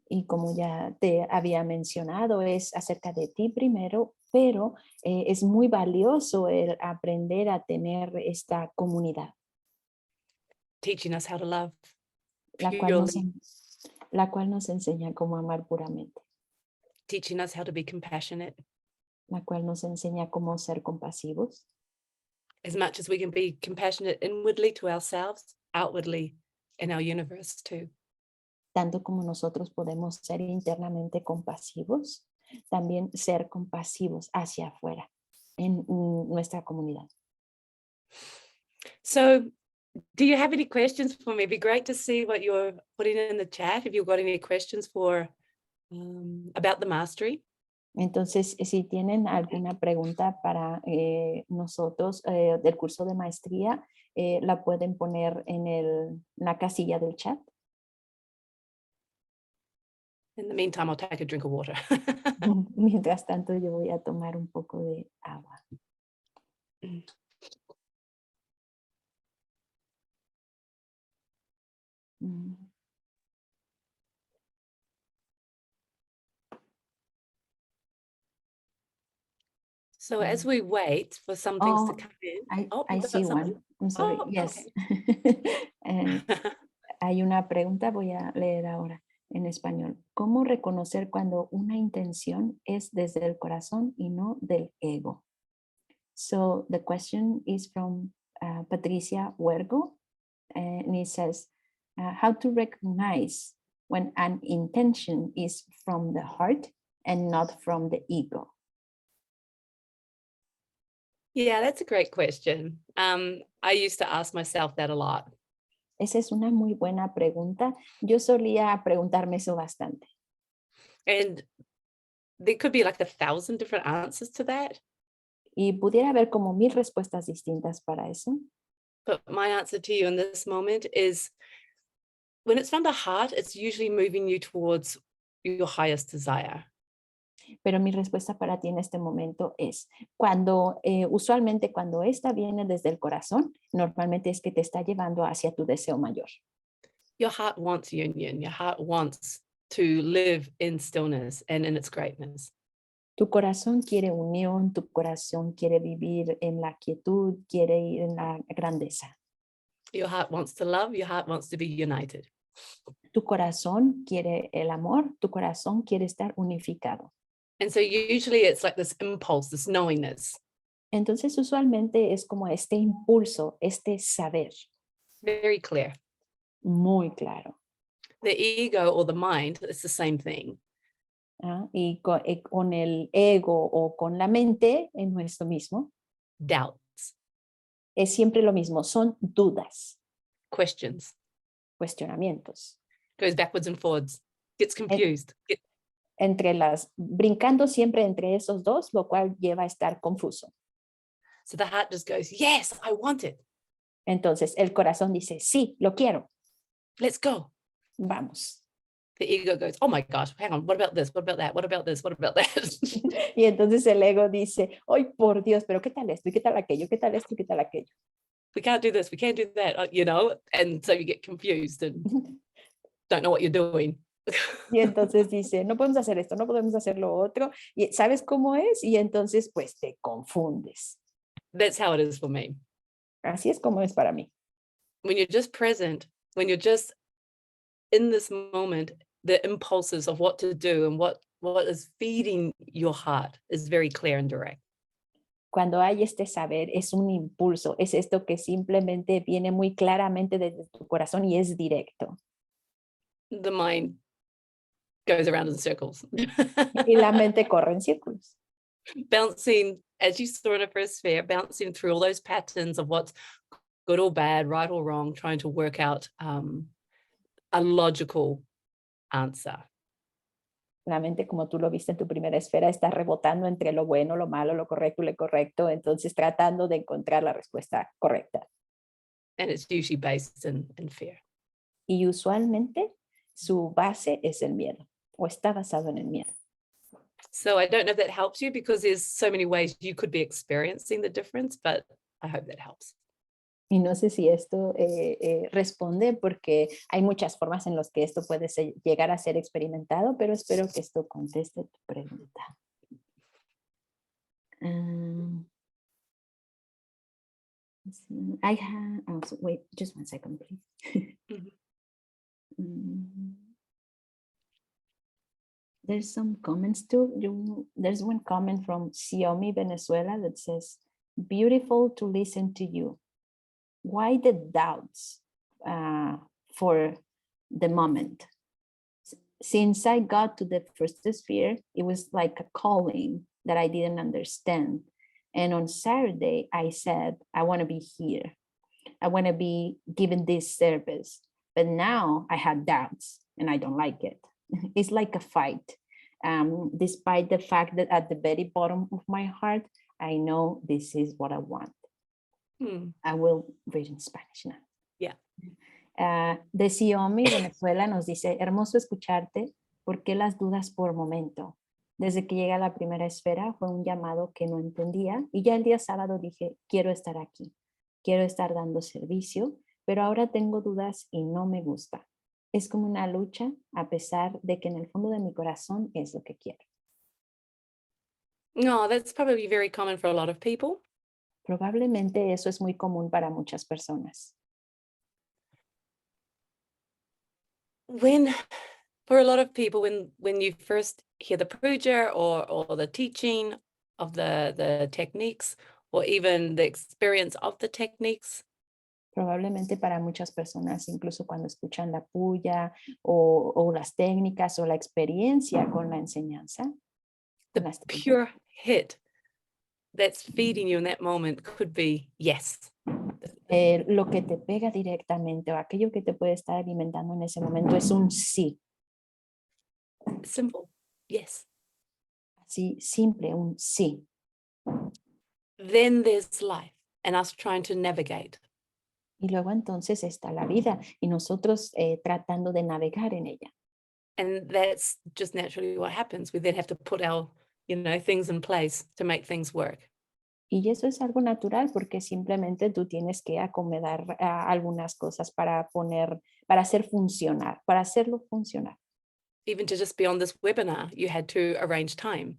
Y como ya te había mencionado, es acerca de ti primero, pero es muy valioso el aprender a tener esta comunidad, Teaching us how to love la cual nos, purely, la cual nos enseña cómo amar puramente, teaching us how to be compassionate la cual nos enseña cómo ser compasivos, as much as we can be compassionate inwardly to ourselves, outwardly in our universe too. tanto como nosotros podemos ser internamente compasivos, también ser compasivos hacia afuera en nuestra comunidad. So, do you have any questions for me? It'd be great to see what you're putting in the chat. If you've got any questions for about the mastery. Entonces, si tienen alguna pregunta para nosotros del curso de maestría, la pueden poner en la casilla del chat. In the meantime, I'll take a drink of water. Mientras tanto, yo voy a tomar un poco de agua. Mm. So as we wait for some things to Oh, come in. I, Oh, I you see got something? one. I'm sorry. Oh, Yes. okay. Eh, Hay una pregunta, voy a leer ahora en español. ¿Cómo reconocer cuando una intención es desde el corazón y no del ego? So the question is from Patricia Huergo, and it says, how to recognize when an intention is from the heart and not from the ego? Yeah, that's a great question. I used to ask myself that a lot. Esa es una muy buena pregunta. Yo solía preguntarme eso bastante. And there could be like 1,000 different answers to that. Y pudiera haber como 1000 respuestas distintas para eso. But my answer to you in this moment is when it's from the heart, it's usually moving you towards your highest desire. Pero mi respuesta para ti en este momento es, usualmente cuando esta viene desde el corazón, normalmente es que te está llevando hacia tu deseo mayor. Your heart wants union. Your heart wants to live in stillness and in its greatness. Tu corazón quiere unión, tu corazón quiere vivir en la quietud, quiere ir en la grandeza. Your heart wants to love. Your heart wants to be united. Tu corazón quiere el amor, tu corazón quiere estar unificado. And so usually it's like this impulse, this knowingness. Entonces usualmente es como este impulso, este saber Very clear. muy claro. The ego or the mind, it's the same thing. Y con el ego o con la mente en nuestro mismo, Doubts, es siempre lo mismo, son dudas, questions, cuestionamientos. goes backwards and forwards, gets confused. Brincando siempre entre esos dos, lo cual lleva a estar confuso. So the heart just goes, yes, I want it. Entonces el corazón dice, sí, lo quiero, Let's go. vamos. The ego goes, oh my gosh, hang on, what about this? What about that? What about this? What about that? Y entonces el ego dice, ¡ay, por Dios! Pero ¿qué tal esto? ¿Y qué tal aquello? ¿Qué tal esto? ¿Y qué tal aquello? We can't do this, we can't do that, you know? And so you get confused and don't know what you're doing. Y entonces dice, no podemos hacer esto, no podemos hacer lo otro. Y ¿sabes cómo es? Y entonces pues te confundes. That's how it is for me. Así es como es para mí. When you're just present, when you're just in this moment, the impulses of what to do and what is feeding your heart is very clear and direct. Cuando hay este saber, es un impulso, es esto que simplemente viene muy claramente desde tu corazón y es directo. The mind goes around in circles. Y la mente corre en círculos. Bouncing, as you saw in a first sphere, bouncing through all those patterns of what's good or bad, right or wrong, trying to work out a logical answer. La mente, como tú lo viste en tu primera esfera, está rebotando entre lo bueno, lo malo, lo correcto y lo incorrecto, entonces tratando de encontrar la respuesta correcta. And it's usually based in fear. Y usualmente su base es el miedo o está basado en el miedo. So I don't know if that helps you because there's so many ways you could be experiencing the difference, but I hope that helps. Y no sé si esto responde porque hay muchas formas en las que esto puede llegar a ser experimentado, pero espero que esto conteste tu pregunta. Wait, just one second, please. There's some comments too. There's one comment from Xiaomi Venezuela that says, beautiful to listen to you. Why the doubts for the moment? Since I got to the first sphere, it was like a calling that I didn't understand. And on Saturday, I said, I want to be here. I want to be given this service. But now I have doubts and I don't like it. It's like a fight. Despite the fact that at the very bottom of my heart, I know this is what I want. I will read in Spanish now. Yeah. De Xiaomi, Venezuela, nos dice, hermoso escucharte, ¿por qué las dudas por momento? Desde que llegué a la primera esfera fue un llamado que no entendía y ya el día sábado dije, quiero estar aquí, quiero estar dando servicio, pero ahora tengo dudas y no me gusta. Es como una lucha a pesar de que en el fondo de mi corazón es lo que quiero. No, that's probably very common for a lot of people. Probablemente eso es muy común para muchas personas. When for a lot of people, when you first hear the puja or the teaching of the techniques, or even the experience of the techniques, Probablemente para muchas personas, incluso cuando escuchan la puya o las técnicas o la experiencia con la enseñanza, con the las técnicas, pure hit that's feeding you in that moment could be yes. lo que te pega directamente o aquello que te puede estar alimentando en ese momento es un sí, Simple. Yes. así simple, un sí. Then there's life and us trying to navigate. Y luego entonces está la vida y nosotros tratando de navegar en ella. And that's just naturally what happens. We then have to put our, things in place to make things work. Y eso es algo natural porque simplemente tú tienes que acomodar algunas cosas para poner, para hacer funcionar, para hacerlo funcionar. Even to just be on this webinar, you had to arrange time.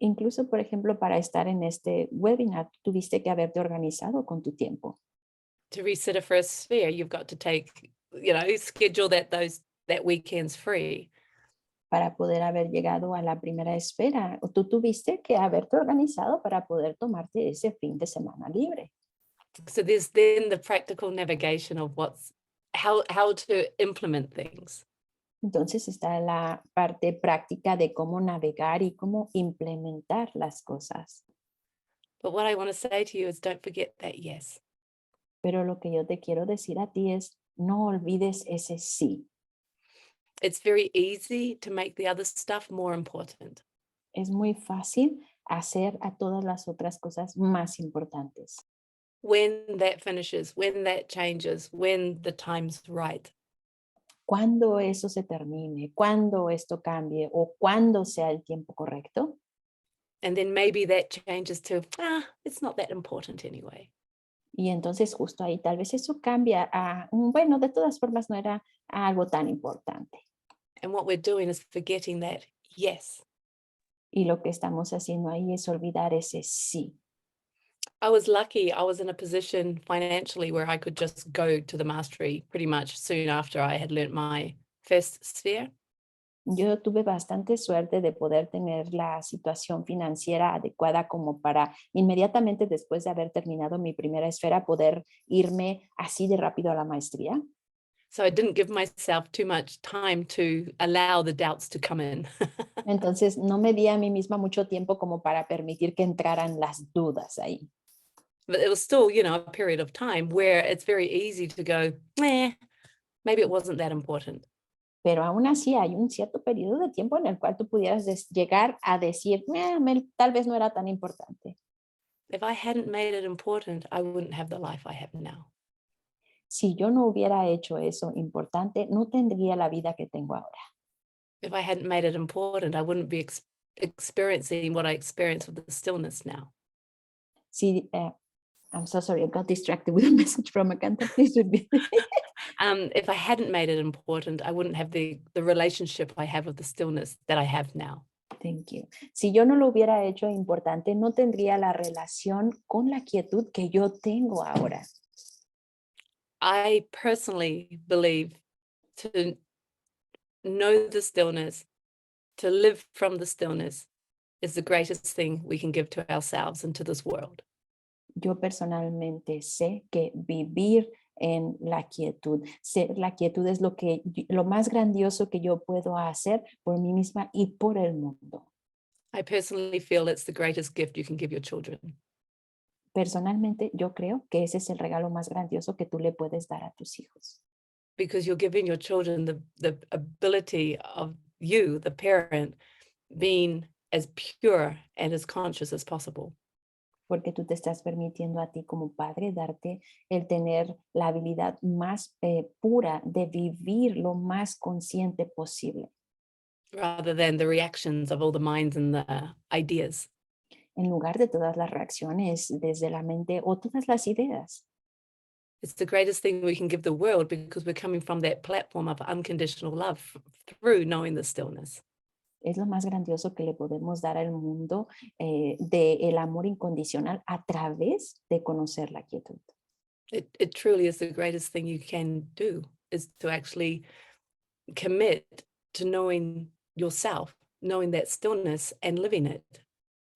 Incluso, por ejemplo, para estar en este webinar, tuviste que haberte organizado con tu tiempo. To reset a first sphere, you've got to take, schedule that weekend's free. Para poder haber llegado a la primera esfera, o tú tuviste que haberte organizado para poder tomarte ese fin de semana libre. So there's then the practical navigation of how to implement things. Entonces está la parte práctica de cómo navegar y cómo implementar las cosas. But what I want to say to you is don't forget that yes. Pero lo que yo te quiero decir a ti es, no olvides ese sí. It's very easy to make the other stuff more important. Es muy fácil hacer a todas las otras cosas más importantes. When that finishes, when that changes, when the time's right. Cuando eso se termine, cuando esto cambie o cuando sea el tiempo correcto. And then maybe that changes to, it's not that important anyway. Y entonces justo ahí tal vez eso cambia a, bueno, de todas formas no era algo tan importante. And what we're doing is forgetting that yes. Y lo que estamos haciendo ahí es olvidar ese sí. I was lucky. I was in a position financially where I could just go to the mastery pretty much soon after I had learnt my first sphere. Yo tuve bastante suerte de poder tener la situación financiera adecuada como para inmediatamente después de haber terminado mi primera esfera poder irme así de rápido a la maestría. So I didn't give myself too much time to allow the doubts to come in. Entonces no me di a mí misma mucho tiempo como para permitir que entraran las dudas ahí. But it was still, a period of time where it's very easy to go, maybe it wasn't that important. Pero aún así hay un cierto periodo de tiempo en el cual tú pudieras llegar a decir, tal vez no era tan importante. If I hadn't made it important, I wouldn't have the life I have now. Si yo no hubiera hecho eso importante, no tendría la vida que tengo ahora. If I hadn't made it important, I wouldn't be experiencing what I experience with the stillness now. Si, I'm so sorry, I got distracted with a message from a cantor. Please repeat. If I hadn't made it important, I wouldn't have the relationship I have with the stillness that I have now. Thank you. Si yo no lo hubiera hecho importante, no tendría la relación con la quietud que yo tengo ahora. I personally believe to know the stillness, to live from the stillness, is the greatest thing we can give to ourselves and to this world. Yo personalmente sé que vivir en la quietud, la quietud es lo más grandioso que yo puedo hacer por mí misma y por el mundo. I personally feel it's the greatest gift you can give your children. Personalmente, yo creo que ese es el regalo más grandioso que tú le puedes dar a tus hijos. Because you're giving your children the ability of you, the parent, being as pure and as conscious as possible. Porque tú te estás permitiendo a ti como padre darte el tener la habilidad más pura de vivir lo más consciente posible. Rather than the reactions of all the minds and the ideas. En lugar de todas las reacciones desde la mente o todas las ideas. It's the greatest thing we can give the world because we're coming from that platform of unconditional love through knowing the stillness. Es lo más grandioso que le podemos dar al mundo de el amor incondicional a través de conocer la quietud. It truly is the greatest thing you can do, is to actually commit to knowing yourself, knowing that stillness and living it.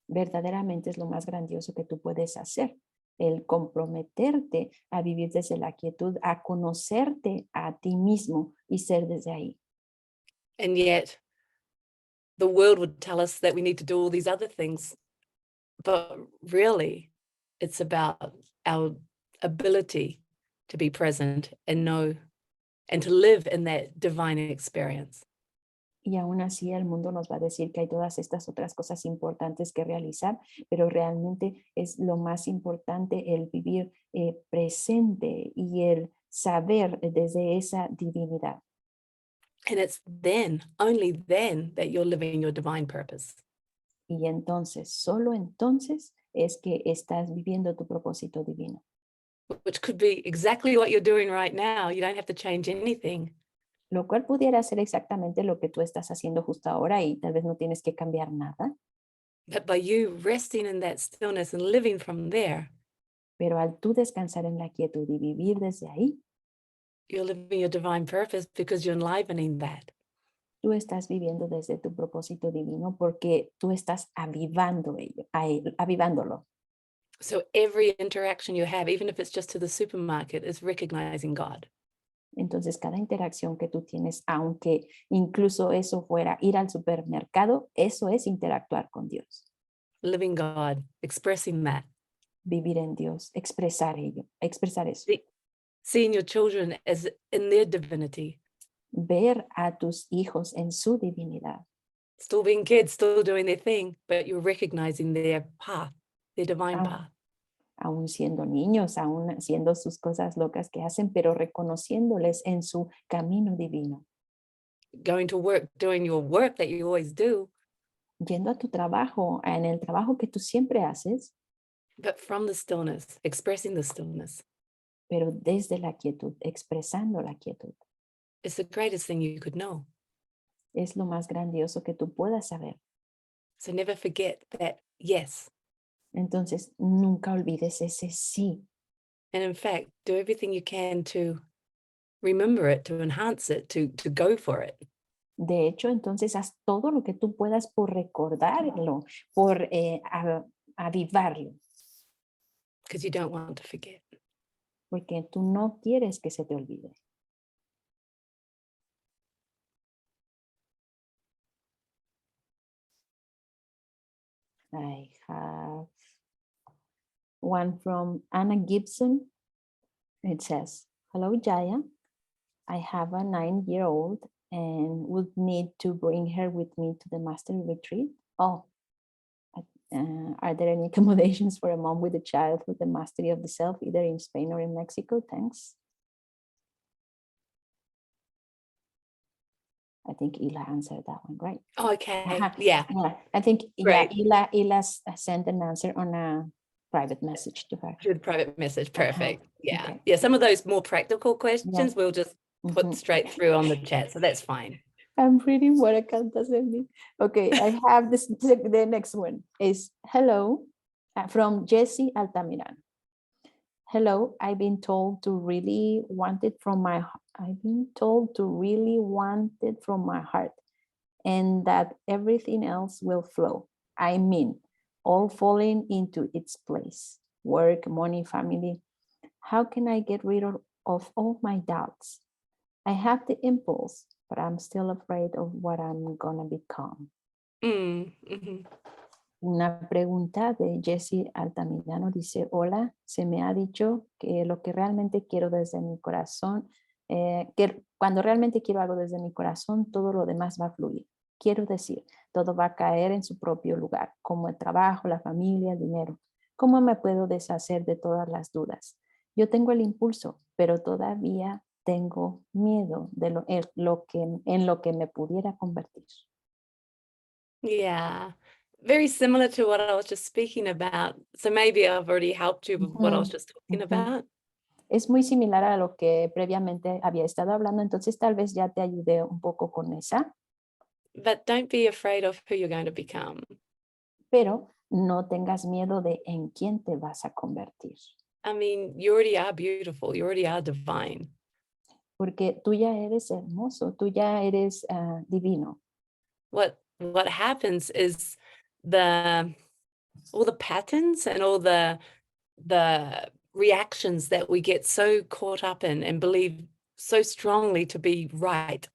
Verdaderamente es lo más grandioso que tú puedes hacer, el comprometerte a vivir desde la quietud, a conocerte a ti mismo y ser desde ahí. And yet the world would tell us that we need to do all these other things, but really it's about our ability to be present and know and to live in that divine experience. Y aún así el mundo nos va a decir que hay todas estas otras cosas importantes que realizar, pero realmente es lo más importante el vivir presente y el saber desde esa divinidad. And it's then, only then, that you're living your divine purpose. Y entonces, solo entonces es que estás viviendo tu propósito divino. Which could be exactly what you're doing right now. You don't have to change anything. Lo cual pudiera ser exactamente lo que tú estás haciendo justo ahora y tal vez no tienes que cambiar nada, But by you resting in that stillness and living from there, pero al tú descansar en la quietud y vivir desde ahí, you're living your divine purpose because you're enlivening that. tú estás viviendo desde tu propósito divino porque tú estás avivando ello, avivándolo. So every interaction you have, even if it's just to the supermarket, is recognizing God. Entonces, cada interacción que tú tienes, aunque incluso eso fuera ir al supermercado, eso es interactuar con Dios, Living God, expressing that. vivir en Dios, expresar ello, expresar eso. Seeing your children as in their divinity. Ver a tus hijos en su divinidad, Still being kids, still doing their thing, but you're recognizing their path, their divine aun, path. aún siendo niños, aún haciendo sus cosas locas que hacen, pero reconociéndoles en su camino divino. Going to work, doing your work that you always do, Yendo a tu trabajo, en el trabajo que tú siempre haces, but from the stillness, expressing the stillness. pero desde la quietud, expresando la quietud. It's the greatest thing you could know. Es lo más grandioso que tú puedas saber. So never forget that yes. Entonces, nunca olvides ese sí. And in fact, do everything you can to remember it, to enhance it, to go for it. De hecho, entonces haz todo lo que tú puedas por recordarlo, por avivarlo, Because you don't want to forget. porque tú no quieres que se te olvide. I have one from Anna Gibson. It says, "Hello, Jaya. I have a 9-year-old and would need to bring her with me to the master retreat. Oh, are there any accommodations for a mom with a child with the mastery of the self, either in Spain or in Mexico? Thanks." I think Ila answered that one, right? Okay. Uh-huh. Yeah. Yeah, I think Great. Ila sent an answer on a private message to her. Good private message. Perfect. Yeah. Okay. Yeah. Some of those more practical questions we'll just put Mhm. straight through on the chat. So that's fine. I'm reading what Akanta sent me. Okay, I have this. The next one is hello from Jessie Altamirano. Hello, I've been told to really want it from my. I've been told to really want it from my heart, and that everything else will flow. I mean, all falling into its place. Work, money, family. How can I get rid of all my doubts? I have the impulse, but I'm still afraid of what I'm gonna become. Mm-hmm. Una pregunta de Jessie Altamirano dice, hola, se me ha dicho que lo que realmente quiero desde mi corazón, que cuando realmente quiero algo desde mi corazón, todo lo demás va a fluir. Quiero decir, todo va a caer en su propio lugar, como el trabajo, la familia, el dinero. ¿Cómo me puedo deshacer de todas las dudas? Yo tengo el impulso, pero todavía tengo miedo de en lo que me pudiera convertir. Yeah. Very similar to what I was just speaking about. So maybe I've already helped you with what I was just talking about. Es muy similar a lo que previamente había estado hablando, entonces tal vez ya te ayudé un poco con esa. But don't be afraid of who you're going to become. Pero no tengas miedo de en quién te vas a convertir, I mean, you already are beautiful. You already are divine. porque tú ya eres hermoso, tú ya eres divino. What happens is the all the patterns and all the reactions that we get so caught up in and believe so strongly to be right.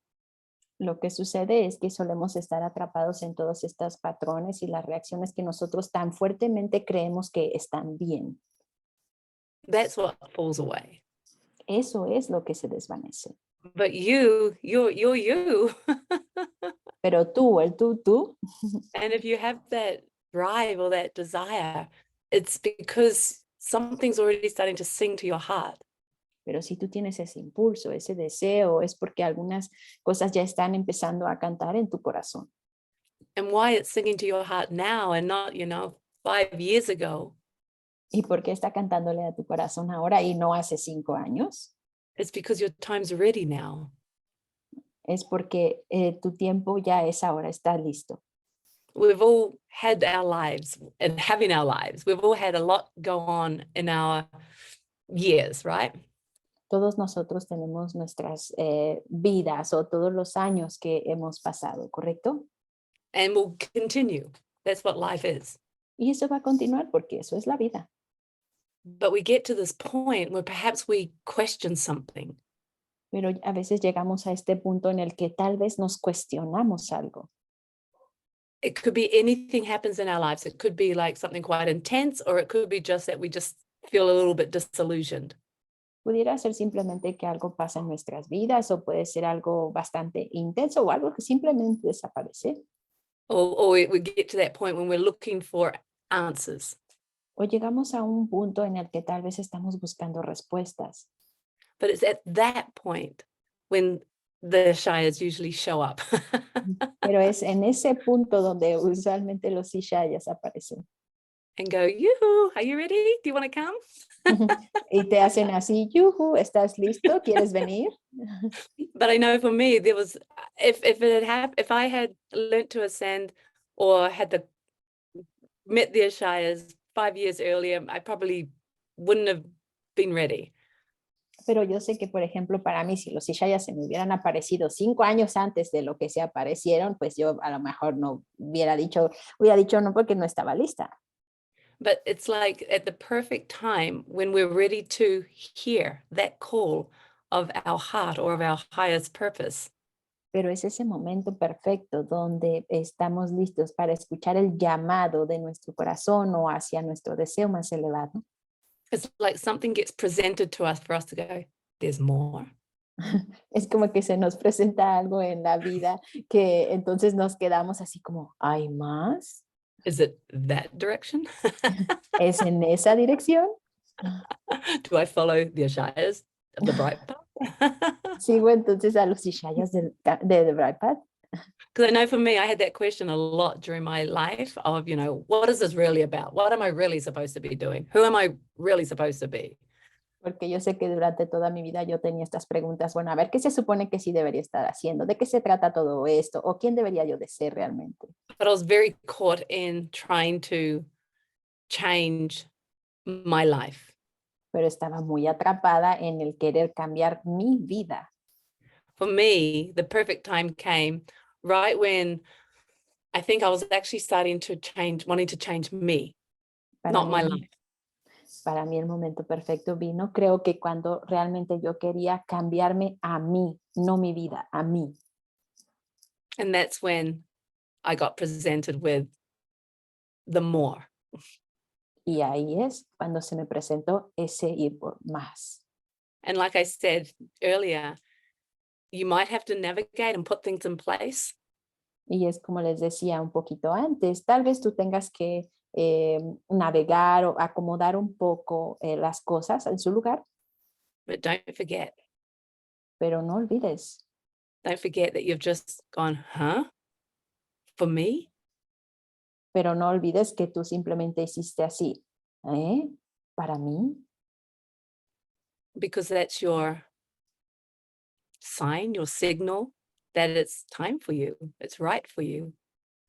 Lo que sucede es que solemos estar atrapados en todos estos patrones y las reacciones que nosotros tan fuertemente creemos que están bien. That's what falls away. Eso es lo que se desvanece. But you're you. Pero tú, el tú, And if you have that drive or that desire, it's because something's already starting to sing to your heart. pero si tú tienes ese impulso, ese deseo, es porque algunas cosas ya están empezando a cantar en tu corazón. And why it's singing to your heart now and not, 5 years ago, ¿Y por qué está cantándole a tu corazón ahora y no hace 5 años? it's because your time's ready now. Es porque tu tiempo ya es ahora, está listo. We've all had our lives and having our lives. We've all had a lot go on in our years, right? Todos nosotros tenemos nuestras vidas o todos los años que hemos pasado, ¿correcto? And we'll continue. That's what life is. Y eso va a continuar porque eso es la vida. But we get to this point where perhaps we question something. Pero a veces llegamos a este punto en el que tal vez nos cuestionamos algo. It could be anything happens in our lives. It could be like something quite intense, or it could be just that we just feel a little bit disillusioned. Pudiera ser simplemente que algo pasa en nuestras vidas o puede ser algo bastante intenso o algo que simplemente desaparece. Or we get to that point when we're looking for answers. O llegamos a un punto en el que tal vez estamos buscando respuestas. But it's at that point when the Shires usually show up. Pero es en ese punto donde usualmente los ishayas aparecen. And go, yoo-hoo, are you ready? Do you want to come? Y te hacen así, yuhu, ¿estás listo? ¿Quieres venir? But I know for me, there was, if I had learnt to ascend or met the Shires 5 years earlier, I probably wouldn't have been ready. Pero yo sé que, por ejemplo, para mí, si los ishayas se me hubieran aparecido 5 años antes de lo que se aparecieron, pues yo a lo mejor no hubiera dicho no porque no estaba lista. But it's like at the perfect time when we're ready to hear that call of our heart or of our highest purpose. Pero es ese momento perfecto donde estamos listos para escuchar el llamado de nuestro corazón o hacia nuestro deseo más elevado. It's like something gets presented to us for us to go, there's more. Es como que se nos presenta algo en la vida que entonces nos quedamos así como, ¿hay más? Is it that direction? ¿Es en esa dirección? Do I follow the Ashayas of the bright path? Sigo entonces a los ishayas de The Bright Path. Because I know for me, I had that question a lot during my life of, what is this really about? What am I really supposed to be doing? Who am I really supposed to be? Porque yo sé que durante toda mi vida yo tenía estas preguntas, bueno, a ver, ¿qué se supone que sí debería estar haciendo? ¿De qué se trata todo esto? ¿O quién debería yo de ser realmente? But I was very caught in trying to change my life. Pero estaba muy atrapada en el querer cambiar mi vida. For me, the perfect time came right when I think I was actually starting to wanting to change me, Para not mí, my life. para mí el momento perfecto vino, creo que cuando realmente yo quería cambiarme a mí, no mi vida, a mí. And that's when I got presented with the more. Y ahí es cuando se me presentó ese ir por más. And like I said earlier, you might have to navigate and put things in place. Y es como les decía un poquito antes, tal vez tú tengas que navegar o acomodar un poco las cosas en su lugar, But don't forget don't forget that you've just gone, huh? For me? pero no olvides que tú simplemente hiciste así, ¿eh? Para mí, Because that's your sign, your signal that it's time for you, it's right for you.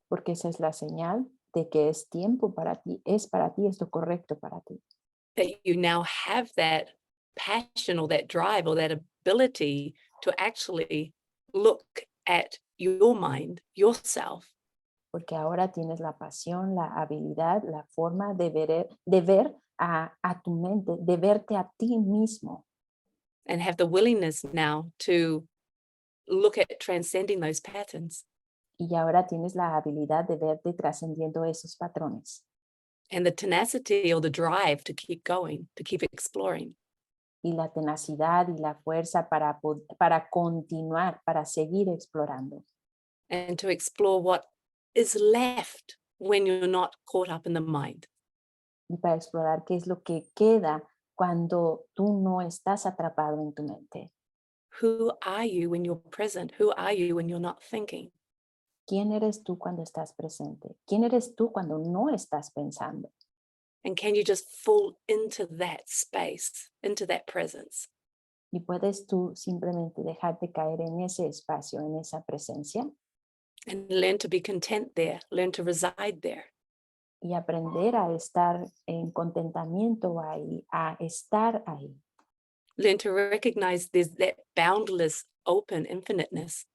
porque esa es la señal de que es tiempo para ti, es para ti, es lo correcto para ti. That you now have that passion or that drive or that ability to actually look at your mind, yourself, Porque ahora tienes la pasión, la habilidad, la forma de ver a tu mente, de verte a ti mismo. and have the willingness now to look at transcending those patterns Y ahora tienes la habilidad de verte trascendiendo esos patrones. and the tenacity or the drive to keep going, to keep exploring. Y la tenacidad y la fuerza para continuar, para seguir explorando. And to explore what is left when you're not caught up in the mind. Y para explorar qué es lo que queda cuando tú no estás atrapado en tu mente. Who are you when you're present? Who are you when you're not thinking? ¿Quién eres tú cuando estás presente? ¿Quién eres tú cuando no estás pensando? And can you just fall into that space, into that presence? Y puedes tú simplemente dejarte caer en ese espacio, en esa presencia And learn to be content there, learn to reside there. y aprender a estar en contentamiento ahí, a estar ahí. Learn to recognize there's that boundless, open infiniteness.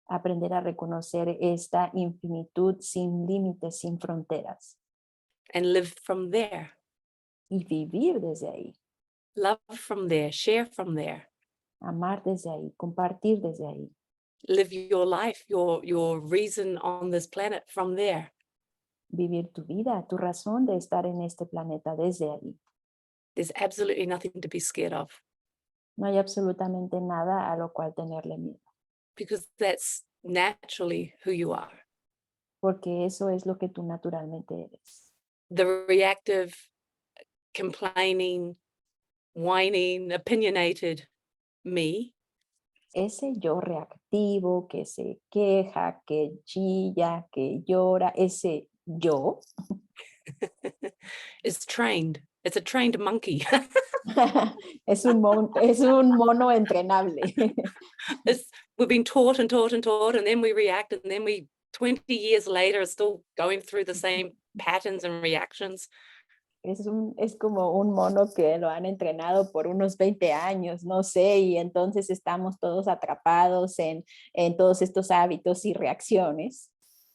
Aprender a reconocer esta infinitud sin límites, sin fronteras And live from there, y vivir desde ahí, love from there, share from there. amar desde ahí, compartir desde ahí, Live your life, your reason on this planet from there. vivir tu vida, tu razón de estar en este planeta desde ahí. There's absolutely nothing to be scared of No hay absolutamente nada a lo cual tenerle miedo, because that's naturally who you are. porque eso es lo que tú naturalmente eres. The reactive, complaining, whining, opinionated me Ese yo reactivo que se queja, que chilla, que llora, ese yo is trained. It's a trained monkey. es un mono entrenable. We've been taught and taught and taught, and then we react, and then we 20 years later are still going through the same patterns and reactions. Es como un mono que lo han entrenado por unos 20 años, no sé, y entonces estamos todos atrapados en todos estos hábitos y reacciones.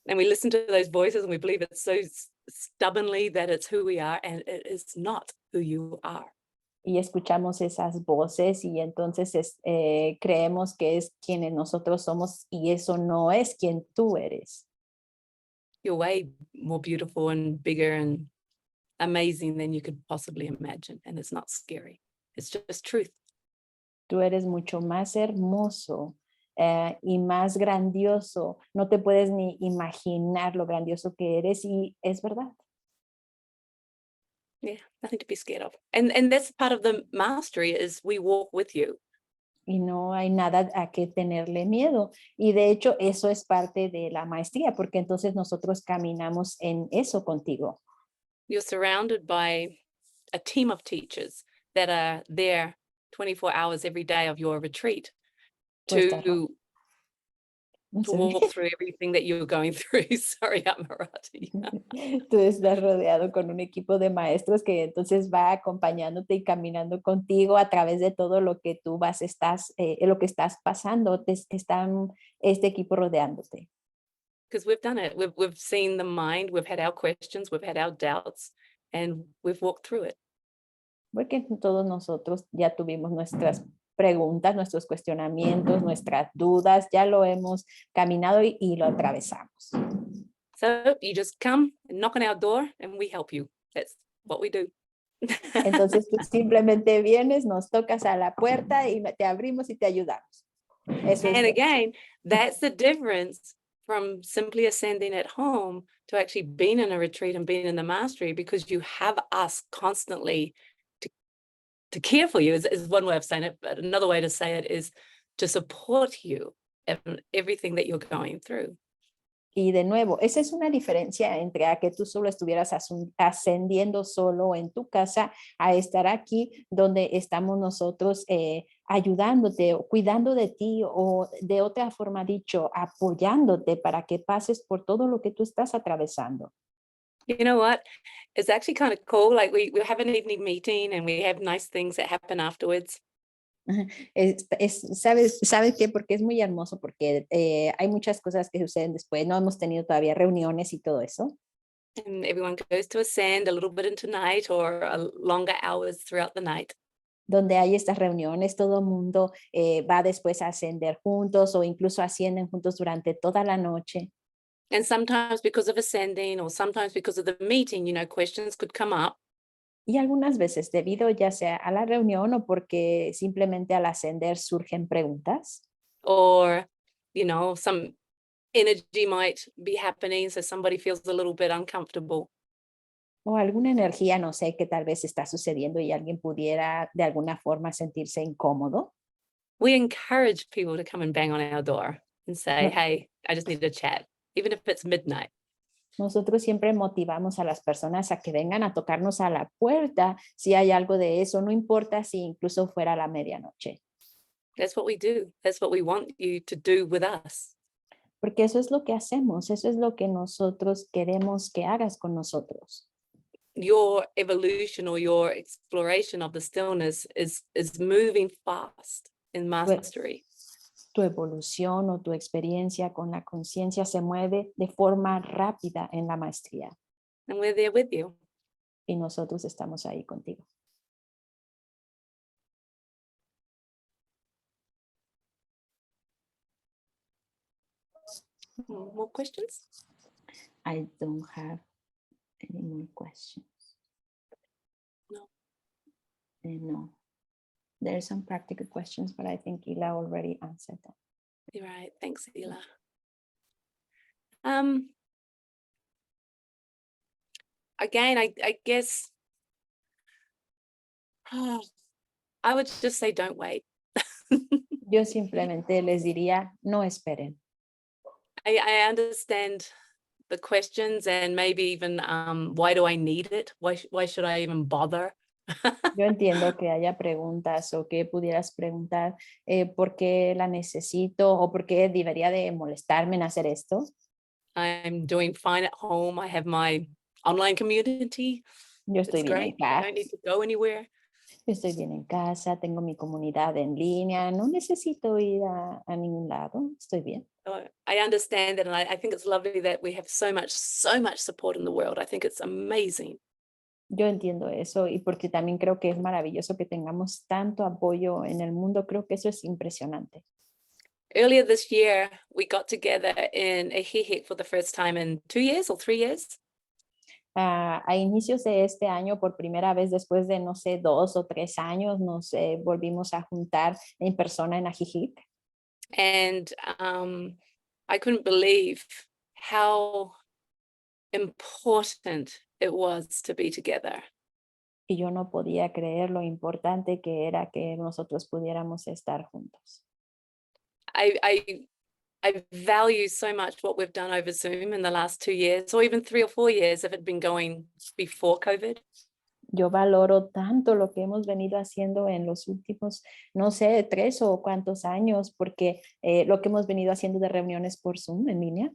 And we listen to those voices and we believe it so stubbornly that it's who we are, and it is not who you are. Y escuchamos esas voces y entonces creemos que es quienes nosotros somos y eso no es quien tú eres. You're way more beautiful and bigger and amazing than you could possibly imagine. And it's not scary. It's just truth. Tú eres mucho más hermoso y más grandioso. No te puedes ni imaginar lo grandioso que eres y es verdad. Yeah, nothing to be scared of. And that's part of the mastery is we walk with you. Y no hay nada a qué tenerle miedo. Y de hecho eso es parte de la maestría, porque entonces nosotros caminamos en eso contigo. You're surrounded by a team of teachers that are there 24 hours every day of your retreat Tú estás, to walk through everything that you're going through. Sorry, I'm Marathi. tú estás rodeado con un equipo de maestros que entonces va acompañándote y caminando contigo a través de todo lo que tú lo que estás pasando. Están este equipo rodeándote. Because we've done it. We've seen the mind, we've had our questions, we've had our doubts, and we've walked through it. Porque todos nosotros ya tuvimos nuestras preguntas, nuestros cuestionamientos, nuestras dudas, ya lo hemos caminado y lo atravesamos. So you just come and knock on our door and we help you. That's what we do. Entonces tú simplemente vienes, nos tocas a la puerta y te abrimos y te ayudamos. Eso es And todo. again, that's the difference from simply ascending at home to actually being in a retreat and being in the mastery, because you have us constantly to care for you is one way of saying it, but another way to say it is to support you in everything that you're going through. Y de nuevo, esa es una diferencia entre a que tú solo estuvieras ascendiendo solo en tu casa a estar aquí donde estamos nosotros ayudándote o cuidando de ti o de otra forma dicho, apoyándote para que pases por todo lo que tú estás atravesando. You know what? It's actually kind of cool. Like we have an evening meeting and we have nice things that happen afterwards. Ajá. ¿Sabes qué? Porque es muy hermoso, porque hay muchas cosas que suceden después. No hemos tenido todavía reuniones y todo eso, And everyone goes to ascend a little bit into night or longer hours throughout the night. donde hay estas reuniones, todo el mundo va después a ascender juntos o incluso ascienden juntos durante toda la noche. And sometimes because of ascending or sometimes because of the meeting, questions could come up. Y algunas veces, debido ya sea a la reunión o porque simplemente al ascender surgen preguntas, Or some energy might be happening so somebody feels a little bit uncomfortable. o alguna energía, no sé, que tal vez está sucediendo y alguien pudiera de alguna forma sentirse incómodo. We encourage people to come and bang on our door and say, No- hey, I just need to chat, even if it's midnight. Nosotros siempre motivamos a las personas a que vengan a tocarnos a la puerta si hay algo de eso, no importa si incluso fuera la medianoche, That's what we do. That's what we want you to do with us. porque eso es lo que hacemos, eso es lo que nosotros queremos que hagas con nosotros. Your evolution or your exploration of the stillness is moving fast in Tu, mastery. tu evolución o tu experiencia con la conciencia se mueve de forma rápida en la maestría And we're there with you. y nosotros estamos ahí contigo. More questions? I don't have any more questions. No. No. There are some practical questions, but I think Ila already answered them. You're right. Thanks, Ela. Um, Again, I guess I would just say don't wait. Yo simplemente les diría, no esperen. I understand the questions and maybe even why do I need it? Why should I even bother? Yo entiendo que haya preguntas o que pudieras preguntar por qué la necesito o por qué debería de molestarme en hacer esto. I'm doing fine at home. I have my online community. Yo It's estoy bien en great. I casa. don't need to go anywhere. Yo estoy bien en casa, tengo mi comunidad en línea, no necesito ir a ningún lado, estoy bien. So I understand that, and I think it's lovely that we have so much support in the world. I think it's amazing. Yo entiendo eso y porque también creo que es maravilloso que tengamos tanto apoyo en el mundo, creo que eso es impresionante. Earlier this year, we got together in a hihik for the first time in 2 years or 3 years. A inicios de este año, por primera vez después de, no sé, 2 o 3 años, nos volvimos a juntar en persona en Ajijic. And I couldn't believe how important it was to be together. Y yo no podía creer lo importante que era que nosotros pudiéramos estar juntos. I value so much what we've done over Zoom in the last 2 years, or even 3 or 4 years if it had been going before COVID. Yo valoro tanto lo que hemos venido haciendo en los últimos, no sé, 3 o cuántos años, porque lo que hemos venido haciendo de reuniones por Zoom en línea.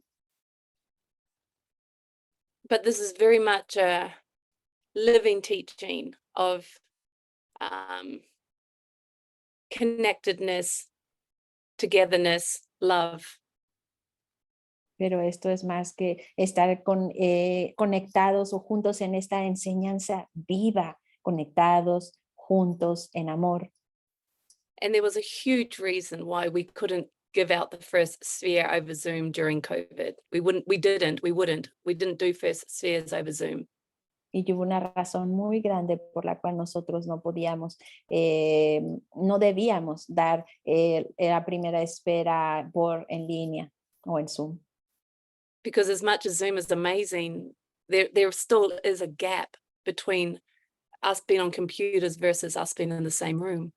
But this is very much a living teaching of connectedness, togetherness, love. Pero esto es más que estar conectados o juntos en esta enseñanza viva, conectados, juntos, en amor. And there was a huge reason why we couldn't give out the first sphere over Zoom during COVID. We didn't do first spheres over Zoom. Y hubo una razón muy grande por la cual nosotros no podíamos, no debíamos dar la primera esfera en línea o en Zoom. Because as much as Zoom is amazing, there still is a gap between us being on computers versus us being in the same room.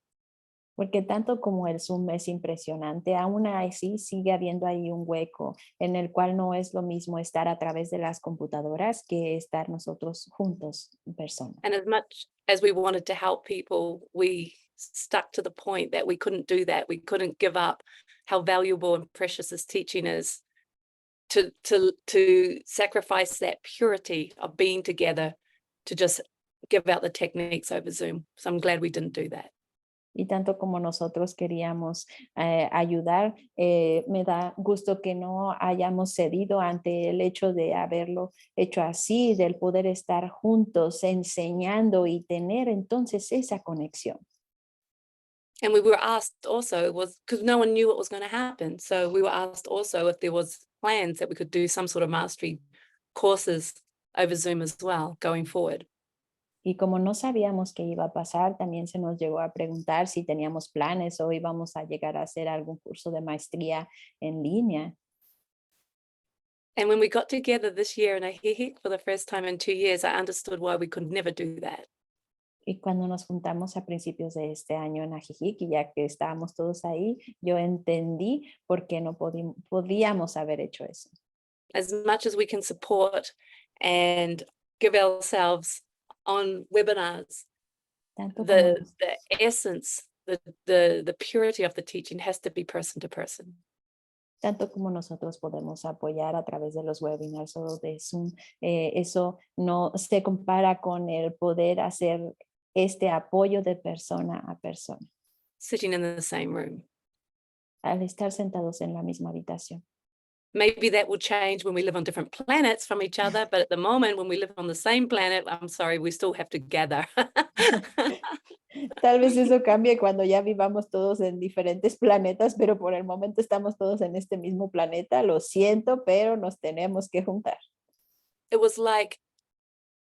Porque tanto como el Zoom es impresionante, aún así sigue habiendo ahí un hueco en el cual no es lo mismo estar a través de las computadoras que estar nosotros juntos en persona. And as much as we wanted to help people, we stuck to the point that we couldn't do that. We couldn't give up how valuable and precious this teaching is, to sacrifice that purity of being together to just give out the techniques over Zoom. So I'm glad we didn't do that. Y tanto como nosotros queríamos ayudar, me da gusto que no hayamos cedido ante el hecho de haberlo hecho así, del poder estar juntos enseñando y tener entonces esa conexión. And we were asked also, was because no one knew what was going to happen. So we were asked also if there was plans that we could do some sort of mastery courses over Zoom as well going forward. Y como no sabíamos qué iba a pasar, también se nos llegó a preguntar si teníamos planes o íbamos a llegar a hacer algún curso de maestría en línea. And when we got together this year in Ahihi for the first time in 2 years, I understood why we could never do that. Y cuando nos juntamos a principios de este año en Ajijic, y ya que estábamos todos ahí, yo entendí por qué no podíamos haber hecho eso. As much as we can support and give ourselves on webinars, Tanto como, the essence, the purity of the teaching has to be person to person. tanto como nosotros podemos apoyar a través de los webinars o de Zoom, eso no se compara con el poder hacer este apoyo de persona a persona, Sitting in the same room. al estar sentados en la misma habitación. Maybe that will change when we live on different planets from each other, but at the moment when we live on the same planet, I'm sorry, we still have to gather. Tal vez eso cambie cuando ya vivamos todos en diferentes planetas, pero por el momento estamos todos en este mismo planeta. Lo siento, pero nos tenemos que juntar. It was like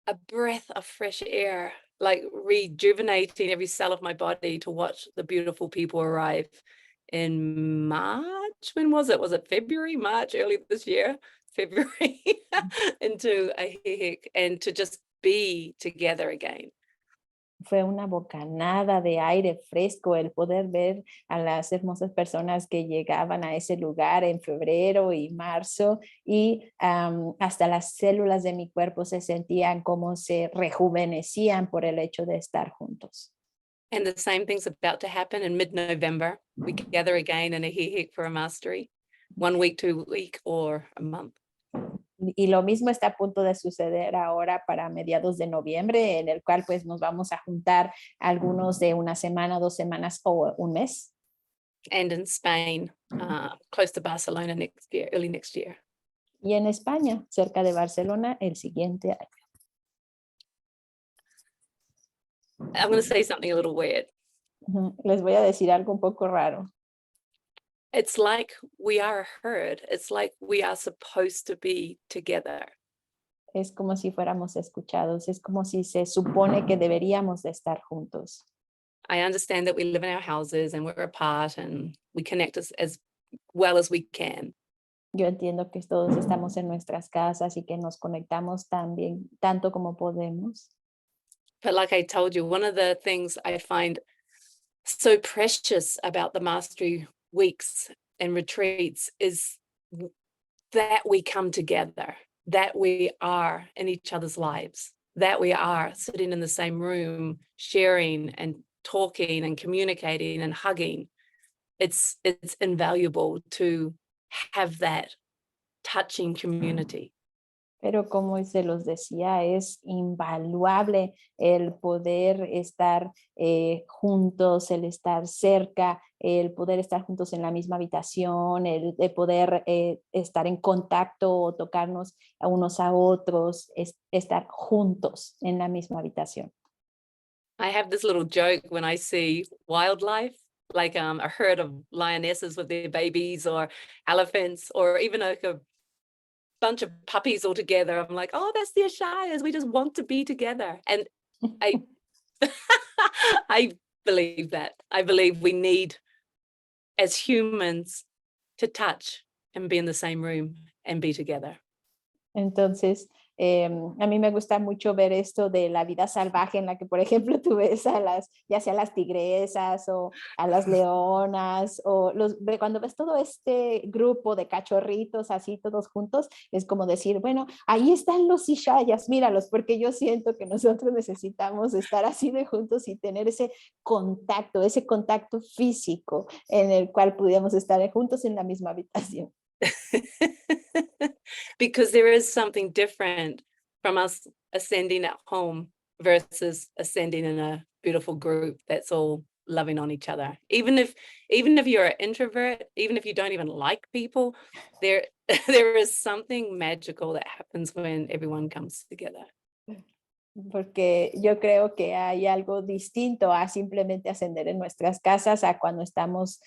a breath of fresh air, like rejuvenating every cell of my body to watch the beautiful people arrive in March. When was it? Was it February, March, early this year? February into Ahihic, and to just be together again. Fue una bocanada de aire fresco el poder ver a las hermosas personas que llegaban a ese lugar en febrero y marzo y hasta las células de mi cuerpo se sentían como se rejuvenecían por el hecho de estar juntos. And the same thing's about to happen in mid-November. We gather again in Ahihic for a mastery, 1 week, 2 week, or a month. Y lo mismo está a punto de suceder ahora para mediados de noviembre, en el cual pues nos vamos a juntar algunos de una semana, 2 semanas o un mes. And in Spain, close to Barcelona next year, early next year. Y en España, cerca de Barcelona, el siguiente año. I'm going to say something a little weird. Les voy a decir algo un poco raro. It's like we are a herd. It's like we are supposed to be together. Es como si fuéramos escuchados. Es como si se supone que deberíamos de estar juntos. I understand that we live in our houses and we're apart and we connect as well as we can. Yo entiendo que todos estamos en nuestras casas y que nos conectamos también, tanto como podemos. But like I told you, one of the things I find so precious about the mastery weeks and retreats is that we come together, that we are in each other's lives, that we are sitting in the same room, sharing and talking and communicating and hugging. It's invaluable to have that touching community. Pero como se los decía, es invaluable el poder estar juntos, el estar cerca, el poder estar juntos en la misma habitación, el poder estar en contacto o tocarnos a unos a otros, estar juntos en la misma habitación. I have this little joke when I see wildlife, like a herd of lionesses with their babies or elephants or even like a bunch of puppies all together. I'm like, oh, that's the Ashayas. We just want to be together. And I I believe that. I believe we need, as humans, to touch and be in the same room and be together. Entonces, A mí me gusta mucho ver esto de la vida salvaje en la que, por ejemplo, tú ves ya sea las tigresas o a las leonas, o cuando ves todo este grupo de cachorritos así todos juntos, es como decir, bueno, ahí están los ishayas, míralos, porque yo siento que nosotros necesitamos estar así de juntos y tener ese contacto físico en el cual pudiéramos estar juntos en la misma habitación. Because there is something different from us ascending at home versus ascending in a beautiful group that's all loving on each other. Even if you're an introvert, even if you don't even like people, there there is something magical that happens when everyone comes together. Porque yo creo que hay algo distinto a simplemente ascender en nuestras casas, a cuando estamos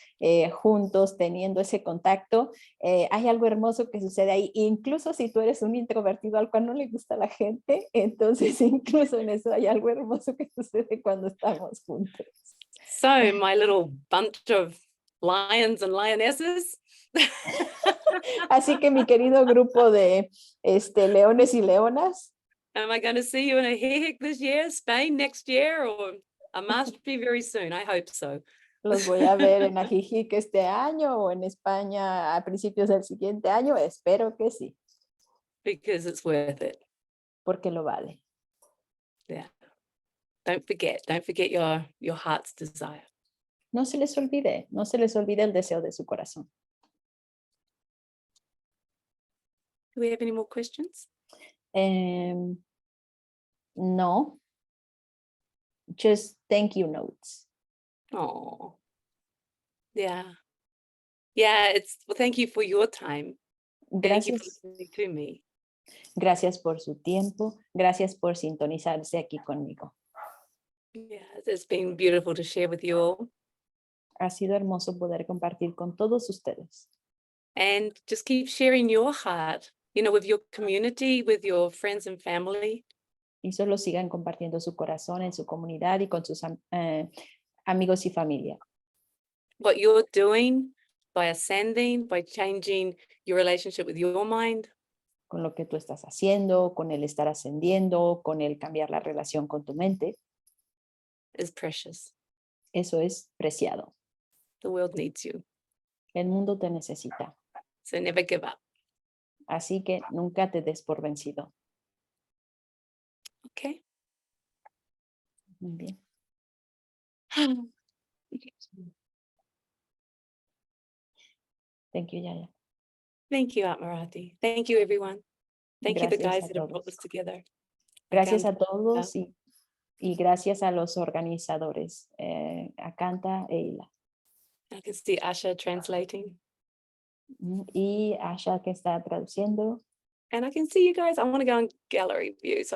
juntos teniendo ese contacto. Hay algo hermoso que sucede ahí, incluso si tú eres un introvertido al cual no le gusta la gente, entonces incluso en eso hay algo hermoso que sucede cuando estamos juntos. So, my little bunch of lions and lionesses. Así que mi querido grupo de leones y leonas, Am I going to see you in a Hehek this year, Spain next year, or a Mastery very soon? I hope so. los voy a ver en Ajijic este año o en España a principios del siguiente año. Espero que sí, Because it's worth it. porque lo vale. Yeah. Don't forget your heart's desire. No se les olvide el deseo de su corazón. Do we have any more questions? No, just thank you notes. Oh, yeah. Yeah, well, thank you for your time. Thank you for Gracias, listening to me. gracias por su tiempo, gracias por sintonizarse aquí conmigo. Yeah, it's been beautiful to share with you all. Ha sido hermoso poder compartir con todos ustedes. And just keep sharing your heart, with your community, with your friends and family. Y solo sigan compartiendo su corazón en su comunidad y con sus amigos y familia. What you're doing by ascending, by changing your relationship with your mind, Con lo que tú estás haciendo, con el estar ascendiendo, con el cambiar la relación con tu mente, is precious. eso es preciado. The world needs you. El mundo te necesita. So never give up. Así que nunca te des por vencido. Okay. Muy bien. Thank you, Yaya. Thank you, Atmarati. Thank you, everyone. Thank you, the Gracias guys a that have brought todos. this together. Gracias a Akanta. todos y gracias a los organizadores, Akanta e Ila. I can see Asha translating. Y Asha que está traduciendo. And I can see you guys. I want to go on gallery view. So